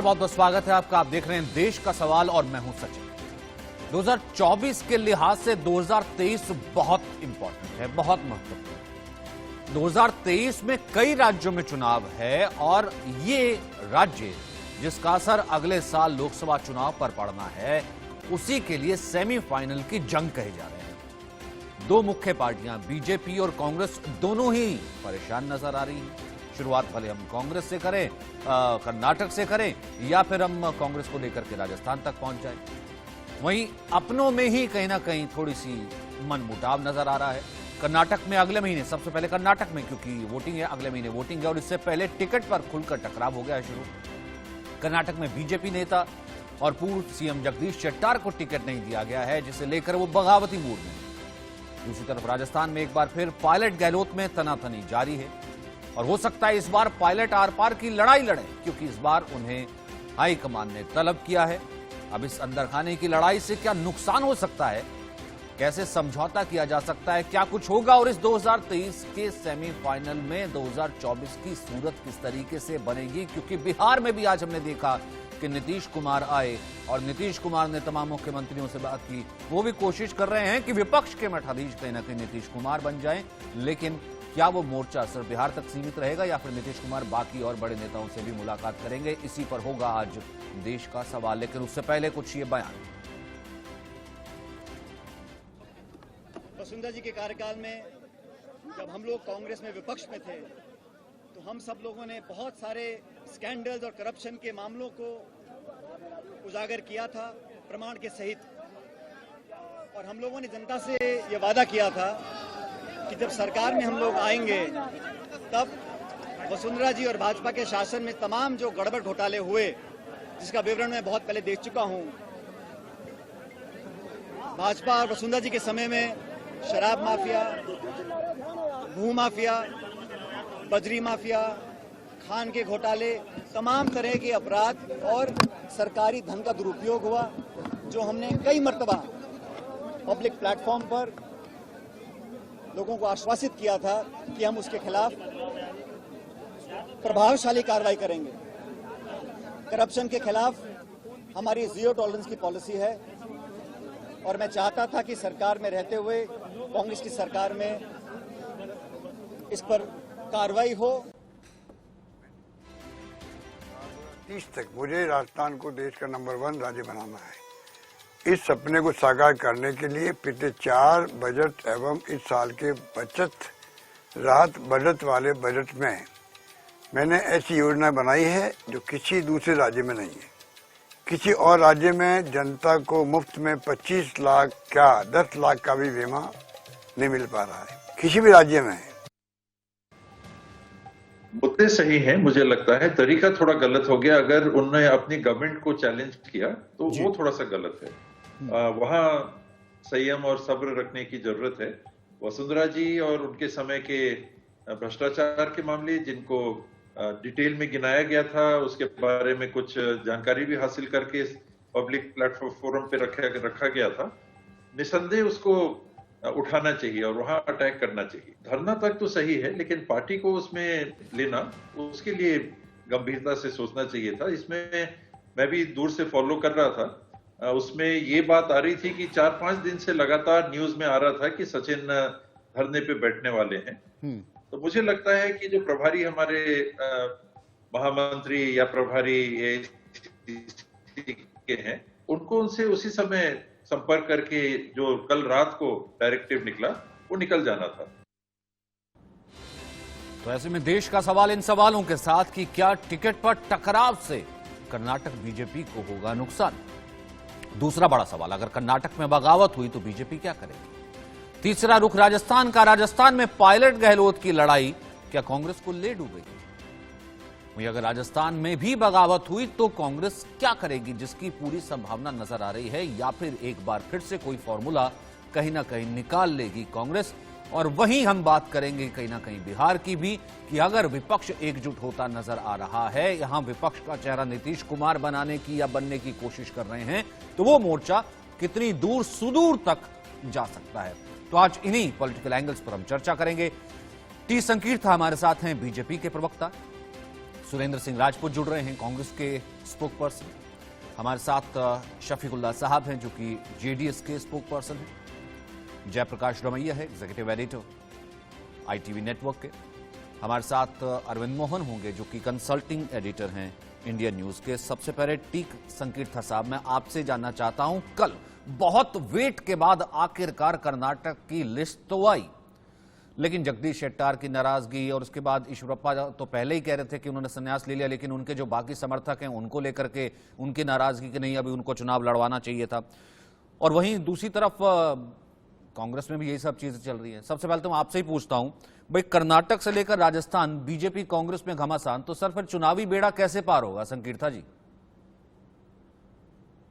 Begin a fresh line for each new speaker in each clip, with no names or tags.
नमस्कार, बहुत बहुत स्वागत है आपका। आप देख रहे हैं देश का सवाल और मैं हूं सचिन। 2024 के लिहाज से 2023 बहुत इंपॉर्टेंट है, बहुत महत्वपूर्ण। 2023 में कई राज्यों में चुनाव है और ये राज्य जिसका असर अगले साल लोकसभा चुनाव पर पड़ना है, उसी के लिए सेमीफाइनल की जंग कहे जा रहे हैं। दो मुख्य पार्टियां बीजेपी और कांग्रेस दोनों ही परेशान नजर आ रही हैं। शुरुआत भले हम कांग्रेस से करें, कर्नाटक से करें, या फिर हम कांग्रेस को लेकर के राजस्थान तक पहुंच जाए। वहीं अपनों में ही कहीं ना कहीं थोड़ी सी मनमुटाव नजर आ रहा है। कर्नाटक में अगले महीने, सबसे पहले कर्नाटक में, क्योंकि वोटिंग है, अगले महीने वोटिंग है और इससे पहले टिकट पर खुलकर टकराव हो गया है शुरू। कर्नाटक में बीजेपी नेता और पूर्व सीएम जगदीश शेट्टार को टिकट नहीं दिया गया है, जिसे लेकर वो बगावती मूड में। दूसरी तरफ राजस्थान में एक बार फिर पायलट गहलोत में तनातनी जारी है और हो सकता है इस बार पायलट आर पार की लड़ाई लड़े, क्योंकि इस बार उन्हें हाईकमान ने तलब किया है। अब इस अंदर खाने की लड़ाई से क्या नुकसान हो सकता है, कैसे समझौता किया जा सकता है, क्या कुछ होगा और इस 2023 के सेमीफाइनल में 2024 की सूरत किस तरीके से बनेगी। क्योंकि बिहार में भी आज हमने देखा कि नीतीश कुमार आए और नीतीश कुमार ने तमाम मुख्यमंत्रियों से बात की। वो भी कोशिश कर रहे हैं कि विपक्ष के मठाधीश कहीं ना कहीं नीतीश कुमार बन जाएं, लेकिन क्या वो मोर्चा सिर्फ बिहार तक सीमित रहेगा या फिर नीतीश कुमार बाकी और बड़े नेताओं से भी मुलाकात करेंगे, इसी पर होगा आज देश का सवाल। लेकिन उससे पहले कुछ ये बयान।
वसुंधरा जी के कार्यकाल में जब हम लोग कांग्रेस में विपक्ष में थे, तो हम सब लोगों ने बहुत सारे स्कैंडल्स और करप्शन के मामलों को उजागर किया था, प्रमाण के सहित। और हम लोगों ने जनता से ये वादा किया था कि जब सरकार में हम लोग आएंगे, तब वसुंधरा जी और भाजपा के शासन में तमाम जो गड़बड़ घोटाले हुए, जिसका विवरण मैं बहुत पहले देख चुका हूं। भाजपा और वसुंधरा जी के समय में शराब माफिया, भू माफिया, बजरी माफिया, खान के घोटाले, तमाम तरह के अपराध और सरकारी धन का दुरुपयोग हुआ, जो हमने कई मर्तबा पब्लिक प्लेटफॉर्म पर लोगों को आश्वासित किया था कि हम उसके खिलाफ प्रभावशाली कार्रवाई करेंगे। करप्शन के खिलाफ हमारी जीरो टॉलरेंस की पॉलिसी है और मैं चाहता था कि सरकार में रहते हुए कांग्रेस की सरकार में इस पर कार्रवाई हो।
30 तक मुझे राजस्थान को देश का नंबर 1 राज्य बनाना है। इस सपने को साकार करने के लिए पिछले 4 बजट एवं इस साल के बचत राहत बजट वाले बजट में मैंने ऐसी योजना बनाई है जो किसी दूसरे राज्य में नहीं है। किसी और राज्य में जनता को मुफ्त में 25 लाख क्या 10 लाख का भी बीमा नहीं मिल पा रहा है, किसी भी राज्य में।
मुद्दे सही हैं, मुझे लगता है तरीका थोड़ा गलत हो गया। अगर उन्होंने अपनी गवर्नमेंट को चैलेंज किया तो वो थोड़ा सा गलत है। वहां संयम और सब्र रखने की जरूरत है। वसुंधरा जी और उनके समय के भ्रष्टाचार के मामले, जिनको डिटेल में गिनाया गया था, उसके बारे में कुछ जानकारी भी हासिल करके पब्लिक प्लेटफॉर्म फोरम पे रखा गया था। निसंदेह उसको उठाना चाहिए और वहां अटैक करना चाहिए। धरना तक तो सही है, लेकिन पार्टी को उसमें लेना, उसके लिए गंभीरता से सोचना चाहिए था। इसमें मैं भी दूर से फॉलो कर रहा था। उसमें ये बात आ रही थी कि 4-5 दिन से लगातार न्यूज में आ रहा था कि सचिन धरने पे बैठने वाले हैं। तो मुझे लगता है कि जो प्रभारी हमारे महामंत्री या प्रभारी के हैं, उनको उनसे उसी समय संपर्क करके जो कल रात को डायरेक्टिव निकला, वो निकल जाना था।
तो ऐसे में देश का सवाल इन सवालों के साथ कि क्या टिकट पर टकराव से कर्नाटक बीजेपी को होगा नुकसान। दूसरा बड़ा सवाल, अगर कर्नाटक में बगावत हुई तो बीजेपी क्या करेगी। तीसरा रुख राजस्थान का, राजस्थान में पायलट गहलोत की लड़ाई क्या कांग्रेस को ले डूबेगी। वहीं अगर राजस्थान में भी बगावत हुई तो कांग्रेस क्या करेगी, जिसकी पूरी संभावना नजर आ रही है, या फिर एक बार फिर से कोई फॉर्मूला कहीं ना कहीं निकाल लेगी कांग्रेस। और वहीं हम बात करेंगे कहीं ना कहीं बिहार की भी, कि अगर विपक्ष एकजुट होता नजर आ रहा है, यहां विपक्ष का चेहरा नीतीश कुमार बनाने की या बनने की कोशिश कर रहे हैं, तो वो मोर्चा कितनी दूर सुदूर तक जा सकता है। तो आज इन्हीं पॉलिटिकल एंगल्स पर हम चर्चा करेंगे। टी संकीर्थ हमारे साथ हैं, बीजेपी के प्रवक्ता। सुरेंद्र सिंह राजपूत जुड़ रहे हैं, कांग्रेस के स्पोक पर्सन। हमारे साथ शफीकुल्लाह साहब हैं जो कि जेडीएस के स्पोक पर्सन हैं। जयप्रकाश रमैया है एग्जीक्यूटिव एडिटर आईटीवी नेटवर्क के। हमारे साथ अरविंद मोहन होंगे जो कि कंसल्टिंग एडिटर हैं इंडियन न्यूज के। सबसे पहले टीक संकीर्था साहब, मैं आपसे जानना चाहता हूं, कल बहुत वेट के बाद आखिरकार कर्नाटक की लिस्ट तो आई, लेकिन जगदीश शेट्टार की नाराजगी और उसके बाद ईश्वरप्पा तो पहले ही कह रहे थे कि उन्होंने संन्यास ले लिया, लेकिन उनके जो बाकी समर्थक हैं उनको लेकर के उनकी नाराजगी कि नहीं अभी उनको चुनाव लड़वाना चाहिए था। और वहीं दूसरी तरफ कांग्रेस में भी यही सब चीजें चल रही है। सबसे पहले तो मैं आपसे ही पूछता हूं भाई, कर्नाटक से लेकर राजस्थान बीजेपी कांग्रेस में घमासान, तो सर फिर चुनावी बेड़ा कैसे पार होगा संकीर्था जी?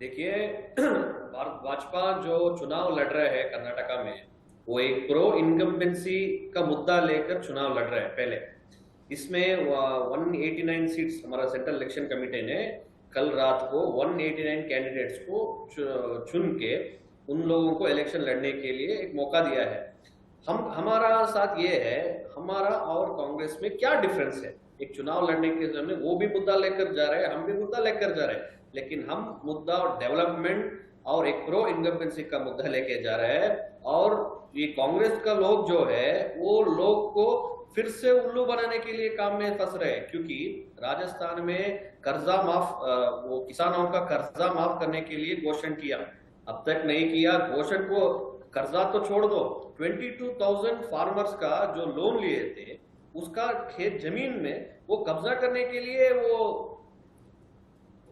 देखिए, भारत भाजपा जो चुनाव लड़ रहे हैं कर्नाटका में, वो एक प्रो इनकम्बेंसी का मुद्दा लेकर चुनाव लड़ रहे हैं। पहले इसमें 189 सीट्स हमारा सेंट्रल इलेक्शन कमेटी ने कल रात को 189 कैंडिडेट्स को चुन के उन लोगों को इलेक्शन लड़ने के लिए एक मौका दिया है। हमारा साथ ये है, हमारा और कांग्रेस में क्या डिफरेंस है? एक चुनाव लड़ने के समय वो भी मुद्दा लेकर जा रहे हैं, हम भी मुद्दा लेकर जा रहे हैं, लेकिन हम मुद्दा डेवलपमेंट और एक प्रो इनकम्बेंसी का मुद्दा लेके जा रहे हैं। और ये कांग्रेस का लोग जो है वो लोग को फिर से उल्लू बनाने के लिए काम में फंस रहे हैं, क्योंकि राजस्थान में कर्जा माफ, वो किसानों का कर्जा माफ करने के लिए घोषणा किया, अब तक नहीं किया। घोषणा को कर्जा तो छोड़ दो, 22,000 फार्मर्स का जो लोन लिए थे उसका खेत जमीन में वो कब्जा करने के लिए वो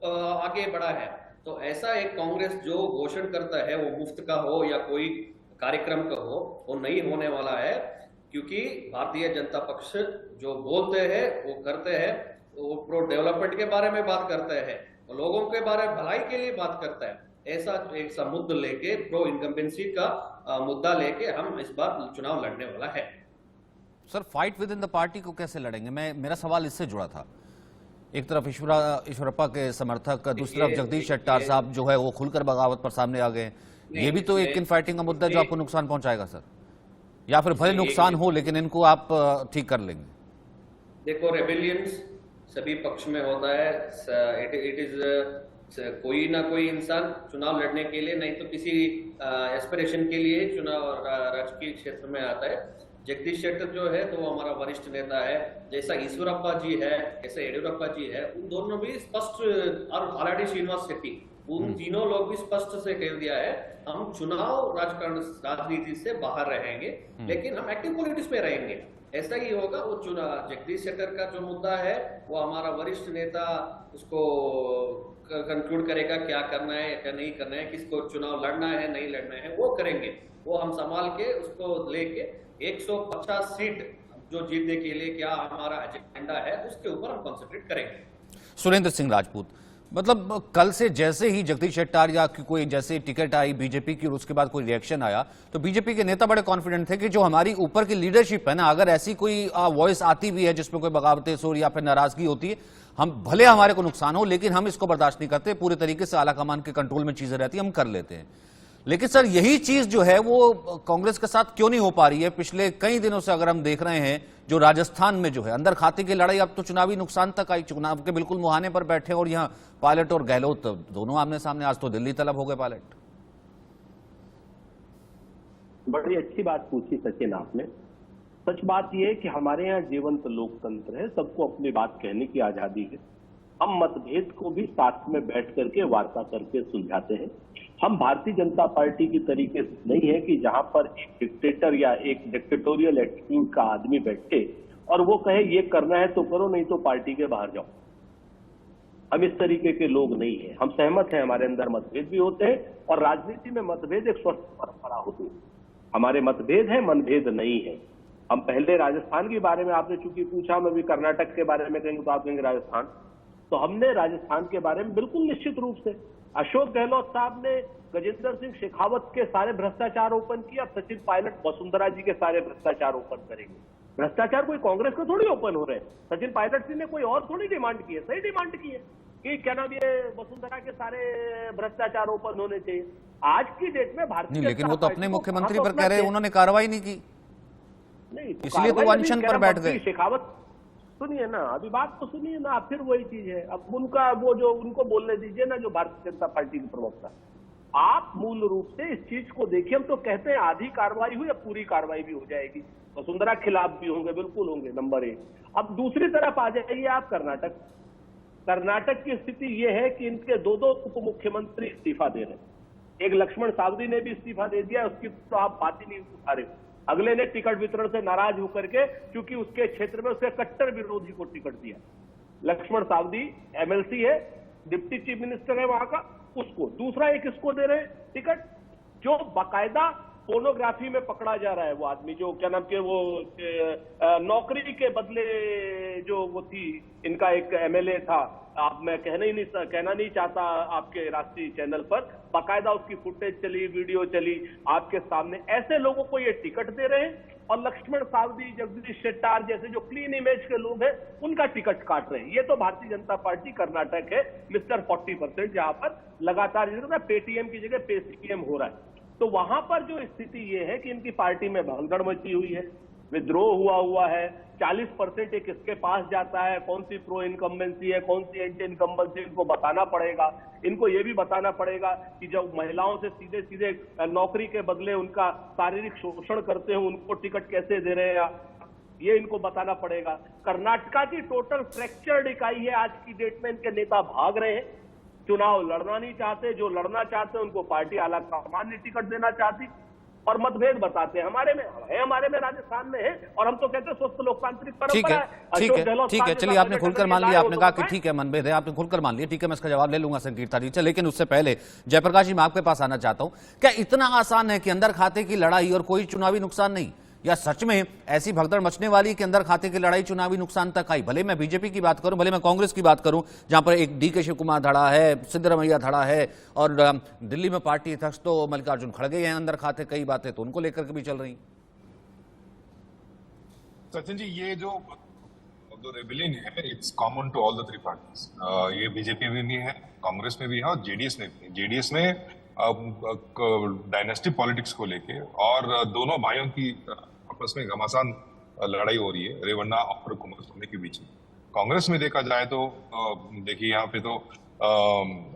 आगे बढ़ा है। तो ऐसा एक कांग्रेस जो घोषणा करता है वो मुफ्त का हो या कोई कार्यक्रम का हो, वो नहीं होने वाला है, क्योंकि भारतीय जनता पक्ष जो बोलते हैं वो करते हैं। वो प्रो डेवलपमेंट के बारे में बात करते हैं, लोगों के बारे में भलाई के लिए बात करता है। ऐसा एक सा मुद्दा लेके प्रो इनकम्बेंसी का मुद्दा लेके हम इस बार चुनाव लड़ने वाला है।
Sir fight with in the party को कैसे लड़ेंगे? मेरा सवाल इससे जुड़ा था। एक तरफ ईश्वरप्पा के समर्थक, दूसरी तरफ जगदीश शेट्टार साहब जो है वो खुलकर बगावत पर सामने आ गए। ये भी तो एक इन फाइटिंग का मुद्दा जो आपको नुकसान पहुंचाएगा सर, या फिर भले नुकसान हो लेकिन इनको आप ठीक कर लेंगे?
देखो, रेबेलियंस सभी पक्ष में होता है। इट इज कोई ना कोई इंसान चुनाव लड़ने के लिए, नहीं तो किसी एस्पिरेशन के लिए चुनाव राजकीय क्षेत्र में आता है। जगदीश शेट्टर जो है तो वो हमारा वरिष्ठ नेता है, जैसा ईश्वरप्पा जी है, जैसे येडियुरप्पा जी है, उन दोनों भी स्पष्ट, और हालाडी श्रीनिवास शेट्टी, उन तीनों लोग भी स्पष्ट से कह दिया है हम चुनाव राजनीति से बाहर रहेंगे, लेकिन हम एक्टिव पॉलिटिक्स में रहेंगे। ऐसा ही होगा। वो चुनाव जगदीश शेट्टर का जो मुद्दा है वो हमारा वरिष्ठ नेता उसको कंक्लूड करेगा, क्या करना है क्या नहीं करना है, किसको चुनाव लड़ना है नहीं लड़ना है, वो करेंगे। वो हम संभाल के उसको लेके 150 सीट जो जीतने के लिए क्या हमारा एजेंडा है उसके ऊपर हम कंसंट्रेट करेंगे।
सुरेंद्र सिंह राजपूत, मतलब कल से जैसे ही जगदीश शेट्टार या कोई जैसे टिकट आई बीजेपी की और उसके बाद कोई रिएक्शन आया, तो बीजेपी के नेता बड़े कॉन्फिडेंट थे कि जो हमारी ऊपर की लीडरशिप है ना, अगर ऐसी कोई वॉइस आती भी है जिसमें कोई बगावतें सुर या फिर नाराजगी होती है, हम भले हमारे को नुकसान हो लेकिन हम इसको बर्दाश्त नहीं करते, पूरे तरीके से आला कमान के कंट्रोल में चीजें रहती है, हम कर लेते हैं। लेकिन सर यही चीज जो है वो कांग्रेस के साथ क्यों नहीं हो पा रही है? पिछले कई दिनों से अगर हम देख रहे हैं जो राजस्थान में जो है अंदर खाते की लड़ाई, अब तो चुनावी नुकसान तक आई, चुनाव के बिल्कुल मुहाने पर बैठे, और यहाँ पायलट और गहलोत दोनों आमने सामने। आज तो दिल्ली तलब हो गए पायलट।
बड़ी अच्छी बात पूछी सचिन आपने। सच बात यह है कि हमारे यहाँ जीवंत लोकतंत्र है, सबको अपनी बात कहने की आजादी है। हम मतभेद को भी साथ में बैठ करके वार्ता करके सुलझाते हैं। हम भारतीय जनता पार्टी की तरीके से नहीं है कि जहां पर एक डिक्टेटर या एक डिक्टेटोरियल एटीट्यूड का आदमी बैठे और वो कहे ये करना है तो करो, नहीं तो पार्टी के बाहर जाओ। हम इस तरीके के लोग नहीं है। हम सहमत हैं, हमारे अंदर मतभेद भी होते हैं और राजनीति में मतभेद एक स्वस्थ परंपरा होती है। हमारे मतभेद है, मनभेद नहीं है। हम पहले राजस्थान के बारे में आपने चूंकि पूछा, मैं भी कर्नाटक के बारे में कहेंगे तो आप कहेंगे राजस्थान, तो हमने राजस्थान के बारे में बिल्कुल निश्चित रूप से अशोक गहलोत साहब ने गजेंद्र सिंह शेखावत के सारे भ्रष्टाचार ओपन किया, सचिन पायलट वसुंधरा जी के सारे भ्रष्टाचार ओपन करेंगे। भ्रष्टाचार कोई कांग्रेस को थोड़ी ओपन हो रहे हैं, सचिन पायलट जी ने कोई और थोड़ी डिमांड की है, सही डिमांड की है कि क्या नाम ये वसुंधरा के सारे भ्रष्टाचार ओपन होने चाहिए। आज की डेट में भारतीय,
लेकिन वो तो अपने मुख्यमंत्री पर कह रहे हैं उन्होंने कार्रवाई नहीं की,
नहीं,
इसलिए तो अनशन पर बैठ गए।
सुनिए ना, अभी बात तो सुनिए ना, फिर वही चीज है। अब उनका वो जो उनको बोलने दीजिए ना, जो भारतीय जनता पार्टी के प्रवक्ता, आप मूल रूप से इस चीज को देखिए। हम तो कहते हैं आधी कार्रवाई हुई, अब पूरी कार्रवाई भी हो जाएगी। वसुंधरा खिलाफ भी होंगे, बिल्कुल होंगे, नंबर 1। अब दूसरी तरफ आ जाइए आप कर्नाटक। कर्नाटक की स्थिति यह है कि इनके दो उप मुख्यमंत्री इस्तीफा दे रहे हैं। एक लक्ष्मण सावदी ने भी इस्तीफा दे दिया, उसकी तो आप बात ही नहीं उठा रहे। अगले ने टिकट वितरण से नाराज होकर के, क्योंकि उसके क्षेत्र में उसके कट्टर विरोधी को टिकट दिया। लक्ष्मण सावदी एमएलसी है, डिप्टी चीफ मिनिस्टर है वहां का, उसको। दूसरा एक इसको दे रहे टिकट, जो बाकायदा पोर्नोग्राफी में पकड़ा जा रहा है। वो आदमी जो क्या नाम के, वो नौकरी के बदले जो वो थी, इनका एक एमएलए था, आप मैं कहना नहीं चाहता आपके राष्ट्रीय चैनल पर, बाकायदा उसकी फुटेज चली, वीडियो चली आपके सामने। ऐसे लोगों को ये टिकट दे रहे हैं, और लक्ष्मण सावदी, जगदीश शेट्टार जैसे जो क्लीन इमेज के लोग हैं, उनका टिकट काट रहे हैं। ये तो भारतीय जनता पार्टी कर्नाटक है, मिस्टर 40%, जहां पर लगातार पेटीएम की जगह पेसीएम हो रहा है। तो वहां पर जो स्थिति ये है कि इनकी पार्टी में भगदड़ मची हुई है, विद्रोह हुआ है। 40% एक इसके पास जाता है, कौन सी प्रो इनकम्बेंसी है, कौन सी एंटी इनकम्बेंसी, इनको बताना पड़ेगा। इनको ये भी बताना पड़ेगा कि जब महिलाओं से सीधे सीधे नौकरी के बदले उनका शारीरिक शोषण करते हैं, उनको टिकट कैसे दे रहे हैं, ये इनको बताना पड़ेगा। कर्नाटका की टोटल फ्रैक्चर्ड इकाई है आज की डेट में। इनके नेता भाग रहे हैं, चुनाव लड़ना नहीं चाहते, जो लड़ना चाहते हैं उनको पार्टी आला कमान टिकट देना चाहती, और मतभेद बताते हैं। हमारे में राजस्थान में है, और हम तो कहते हैं स्वस्थ लोकतांत्रिक परंपरा है।
ठीक है, चलिए, आपने खुलकर मान लिया, आपने कहा कि ठीक है मनभेद है, आपने खुलकर मान लिया, ठीक है, मैं इसका जवाब ले लूंगा संकीर्ता जी से। लेकिन उससे पहले जयप्रकाश जी, मैं आपके पास आना चाहता हूं। क्या इतना आसान है कि अंदर खाते की लड़ाई और कोई चुनावी नुकसान नहीं, या सच में ऐसी भगदड़ मचने वाली कि अंदर खाते की लड़ाई चुनावी नुकसान तक आई? भले मैं बीजेपी की बात करूं, भले मैं कांग्रेस की बात करूं, जहां पर एक डी के शिव कुमार धड़ा है, सिद्धरमैया धड़ा है, और दिल्ली में पार्टी अध्यक्ष तो मल्लिकार्जुन खड़गे हैं, अंदर खाते कई बातें तो उनको लेकर के भी चल रही।
सचिन जी, ये जो रेबेलियन है, it's common to all the 3 parties. ये बीजेपी में भी है, कांग्रेस में भी है, और जेडीएस में भी है। जेडीएस में डायनेस्टी पॉलिटिक्स को लेके और दोनों भाइयों की आपस में घमासान लड़ाई हो रही है, रेवन्ना और कुमार स्वामी के बीच में। कांग्रेस में देखा जाए तो देखिए, यहाँ पे तो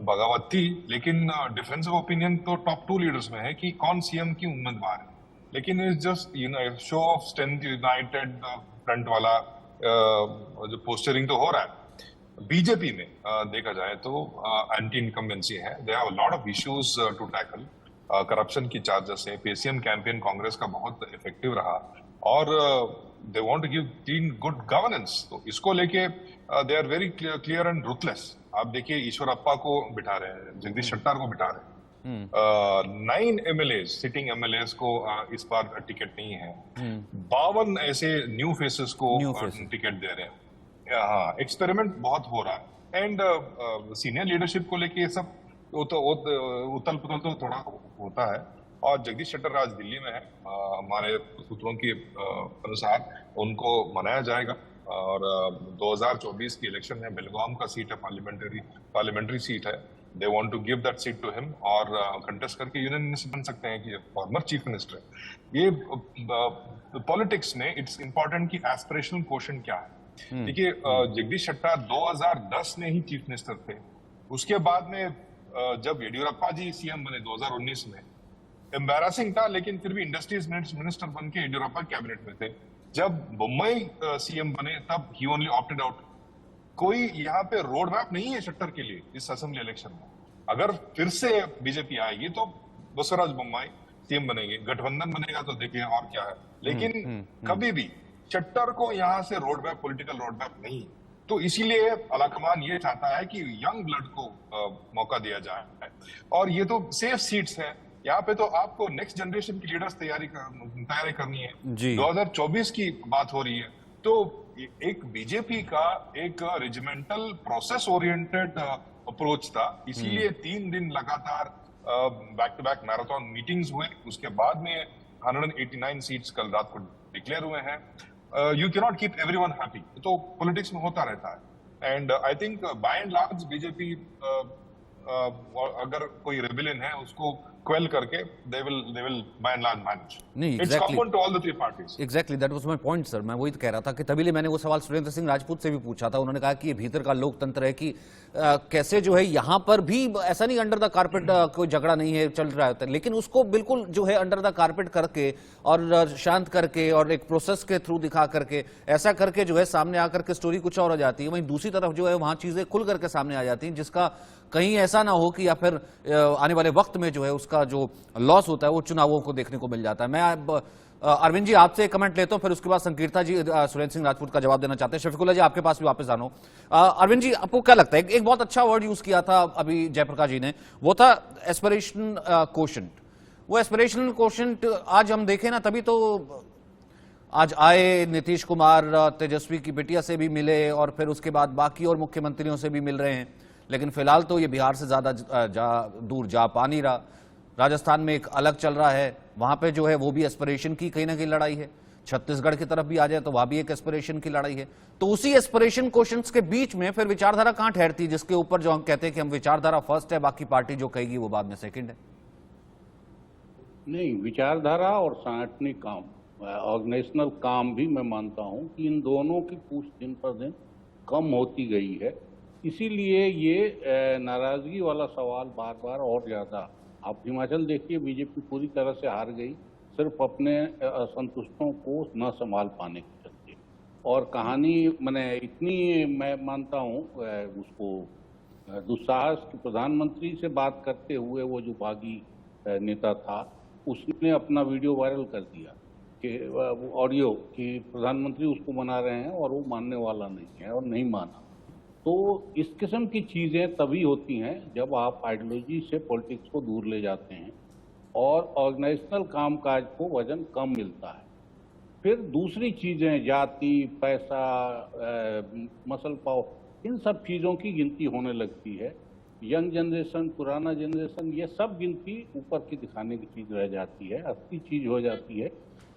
बगावत थी, लेकिन डिफरेंस ऑफ ओपिनियन तो टॉप 2 लीडर्स में है कि कौन सीएम की उम्मीदवार है। लेकिन it's just show off strength, United front वाला जो पोस्टरिंग तो हो रहा है। बीजेपी में देखा जाए तो एंटी इनकम्बेंसी है, they have a lot of issues to tackle. Corruption की चार्जेस है, पेसीएम कैंपेन कांग्रेस का बहुत इफेक्टिव रहा, और they want to give clean good governance. तो इसको लेके they are very clear and ruthless. आप देखिए, ईश्वरप्पा को बिठा रहे हैं, जगदीश शेट्टार को बिठा रहे हैं, 9 एमएलए सिटिंग एमएलए को इस बार टिकट नहीं है। 52 ऐसे न्यू फेसेस को टिकट दे रहे हैं। हाँ, एक्सपेरिमेंट बहुत हो रहा है। एंड सीनियर लीडरशिप को लेके सब उतल पुतल तो थोड़ा होता है। और जगदीश शेट्टर आज दिल्ली में है, हमारे सूत्रों के अनुसार उनको मनाया जाएगा। और 2024 की इलेक्शन है, बेलगाम का सीट है, पार्लियामेंट्री सीट है। They want to give that seat to him, और कंटेस्ट करके यूनियन बन सकते हैं कि फॉर्मर चीफ मिनिस्टर है। ये पॉलिटिक्स में इट्स इंपॉर्टेंट कि एस्पिरेशनल क्वेश्चन क्या है। देखिए, जगदीश शेट्टर 2010 में ही चीफ मिनिस्टर थे। उसके बाद में जब येडियुरप्पा जी सीएम बने 2019 में, एम्बैरासिंग था, लेकिन फिर भी इंडस्ट्रीज मिनिस्टर बन के येडियुरप्पा कैबिनेट में थे। जब मुंबई सीएम बने, तब ही ओनली ऑप्टेड आउट। कोई यहाँ पे रोड मैप नहीं है शेट्टर के लिए इस असेंबली इलेक्शन में। अगर फिर से बीजेपी आएगी तो बसवराज बोम्मई सीएम बनेंगे, गठबंधन बनेगा तो देखिए और क्या है। लेकिन कभी भी शेट्टर को यहाँ से road map, political road map नहीं। तो इसीलिए अलाकमान ये चाहता है कि यंग ब्लड को मौका दिया जाए। और ये तो सेफ सीट्स है, यहाँ पे तो आपको नेक्स्ट जनरेशन की लीडर्स तैयारी करनी है। 2024 की बात हो रही है, तो एक बीजेपी का एक रेजिमेंटल प्रोसेस ओरिएंटेड अप्रोच था। इसीलिए 3 दिन लगातार back to back marathon meetings हुए। उसके बाद में 189 सीट्स कल रात को डिक्लेयर हुए हैं। You cannot keep everyone happy. तो पॉलिटिक्स में होता रहता है। And I think by and large BJP अगर कोई रेबेलियन है उसको क्वेल करके they will by and large manage.
नहीं,
it's
exactly.
Common to all the three parties.
Exactly, that was my point sir. मैं वही तो कह रहा था कि तभी मैंने वो सवाल सुरेंद्र सिंह राजपूत से भी पूछा था। उन्होंने कहा कि ये भीतर का लोकतंत्र है कि कैसे जो है यहां पर भी ऐसा नहीं अंडर द कारपेट कोई झगड़ा नहीं है, चल रहा होता है, लेकिन उसको बिल्कुल जो है अंडर द कारपेट करके और शांत करके और एक प्रोसेस के थ्रू दिखा करके ऐसा करके जो है सामने आकर के स्टोरी कुछ और हो जाती है। वहीं दूसरी तरफ जो है वहां चीजें खुल करके सामने आ जाती हैं, जिसका कहीं ऐसा ना हो कि या फिर आने वाले वक्त में जो है उसका जो लॉस होता है वो चुनावों को देखने को मिल जाता है। मैं अरविंद जी आपसे कमेंट लेता हूं, फिर उसके बाद संकीर्ता जी सुरेंद्र सिंह राजपूत का जवाब देना चाहते हैं। शफीकुल्लाह जी आपके पास भी वापस आना हो। अरविंद जी आपको क्या लगता है, एक बहुत अच्छा वर्ड यूज किया था अभी जयप्रकाश जी ने, वो था एस्पिरेशन क्वोशंट। वो एस्पिरेशनल क्वोशंट आज हम देखें ना, तभी तो आज आए नीतीश कुमार तेजस्वी की बिटिया से भी मिले और फिर उसके बाद बाकी और मुख्यमंत्रियों से भी मिल रहे हैं, लेकिन फिलहाल तो ये बिहार से ज्यादा दूर जा पा नहीं रहा। राजस्थान में एक अलग चल रहा है, वहां पे जो है वो भी एस्पिरेशन की कहीं ना कहीं लड़ाई है। छत्तीसगढ़ की तरफ भी आ जाए तो वहां भी एक एस्पिरेशन की लड़ाई है। तो उसी एस्पिरेशन क्वेश्चंस के बीच में फिर विचारधारा कहां ठहरती है, जिसके ऊपर जो हम कहते हैं कि हम विचारधारा फर्स्ट है, बाकी पार्टी जो कहेगी वो बाद में सेकंड है।
नहीं, विचारधारा और सांगठनिक काम, ऑर्गेनाइजेशनल काम भी मैं मानता हूं कि इन दोनों की पूछ दिन पर दिन कम होती गई है। इसीलिए ये नाराजगी वाला सवाल बार बार और ज्यादा। आप हिमाचल देखिए, बीजेपी पूरी तरह से हार गई सिर्फ अपने असंतुष्टों को न संभाल पाने के चलते। और कहानी मैंने इतनी मैं मानता हूँ उसको दुस्साहस की, प्रधानमंत्री से बात करते हुए वो जो बागी नेता था उसने अपना वीडियो वायरल कर दिया कि ऑडियो कि प्रधानमंत्री उसको मना रहे हैं और वो मानने वाला नहीं है और नहीं माना। तो इस किस्म की चीज़ें तभी होती हैं जब आप आइडियोलॉजी से पॉलिटिक्स को दूर ले जाते हैं और ऑर्गेनाइजेशनल कामकाज को वजन कम मिलता है। फिर दूसरी चीज़ें, जाति, पैसा, मसल पाव, इन सब चीज़ों की गिनती होने लगती है। यंग जनरेशन, पुराना जनरेशन, ये सब गिनती ऊपर की दिखाने की चीज़ रह जाती है। असली चीज़ हो जाती है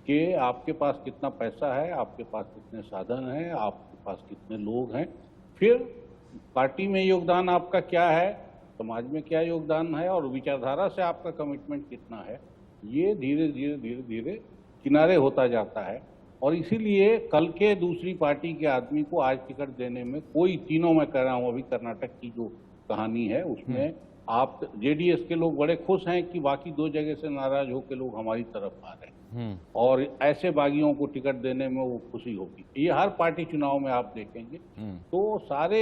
कि आपके पास कितना पैसा है, आपके पास कितने साधन हैं, आपके पास कितने लोग हैं, फिर पार्टी में योगदान आपका क्या है, समाज में क्या योगदान है और विचारधारा से आपका कमिटमेंट कितना है। ये धीरे धीरे धीरे धीरे किनारे होता जाता है। और इसीलिए कल के दूसरी पार्टी के आदमी को आज टिकट देने में कोई, तीनों में कह रहा हूँ, अभी कर्नाटक की जो कहानी है उसमें आप जेडीएस के लोग बड़े खुश हैं कि बाकी दो जगह से नाराज होकर लोग हमारी तरफ आ रहे हैं और ऐसे बागियों को टिकट देने में वो खुशी होगी। ये हर पार्टी चुनाव में आप देखेंगे। तो सारे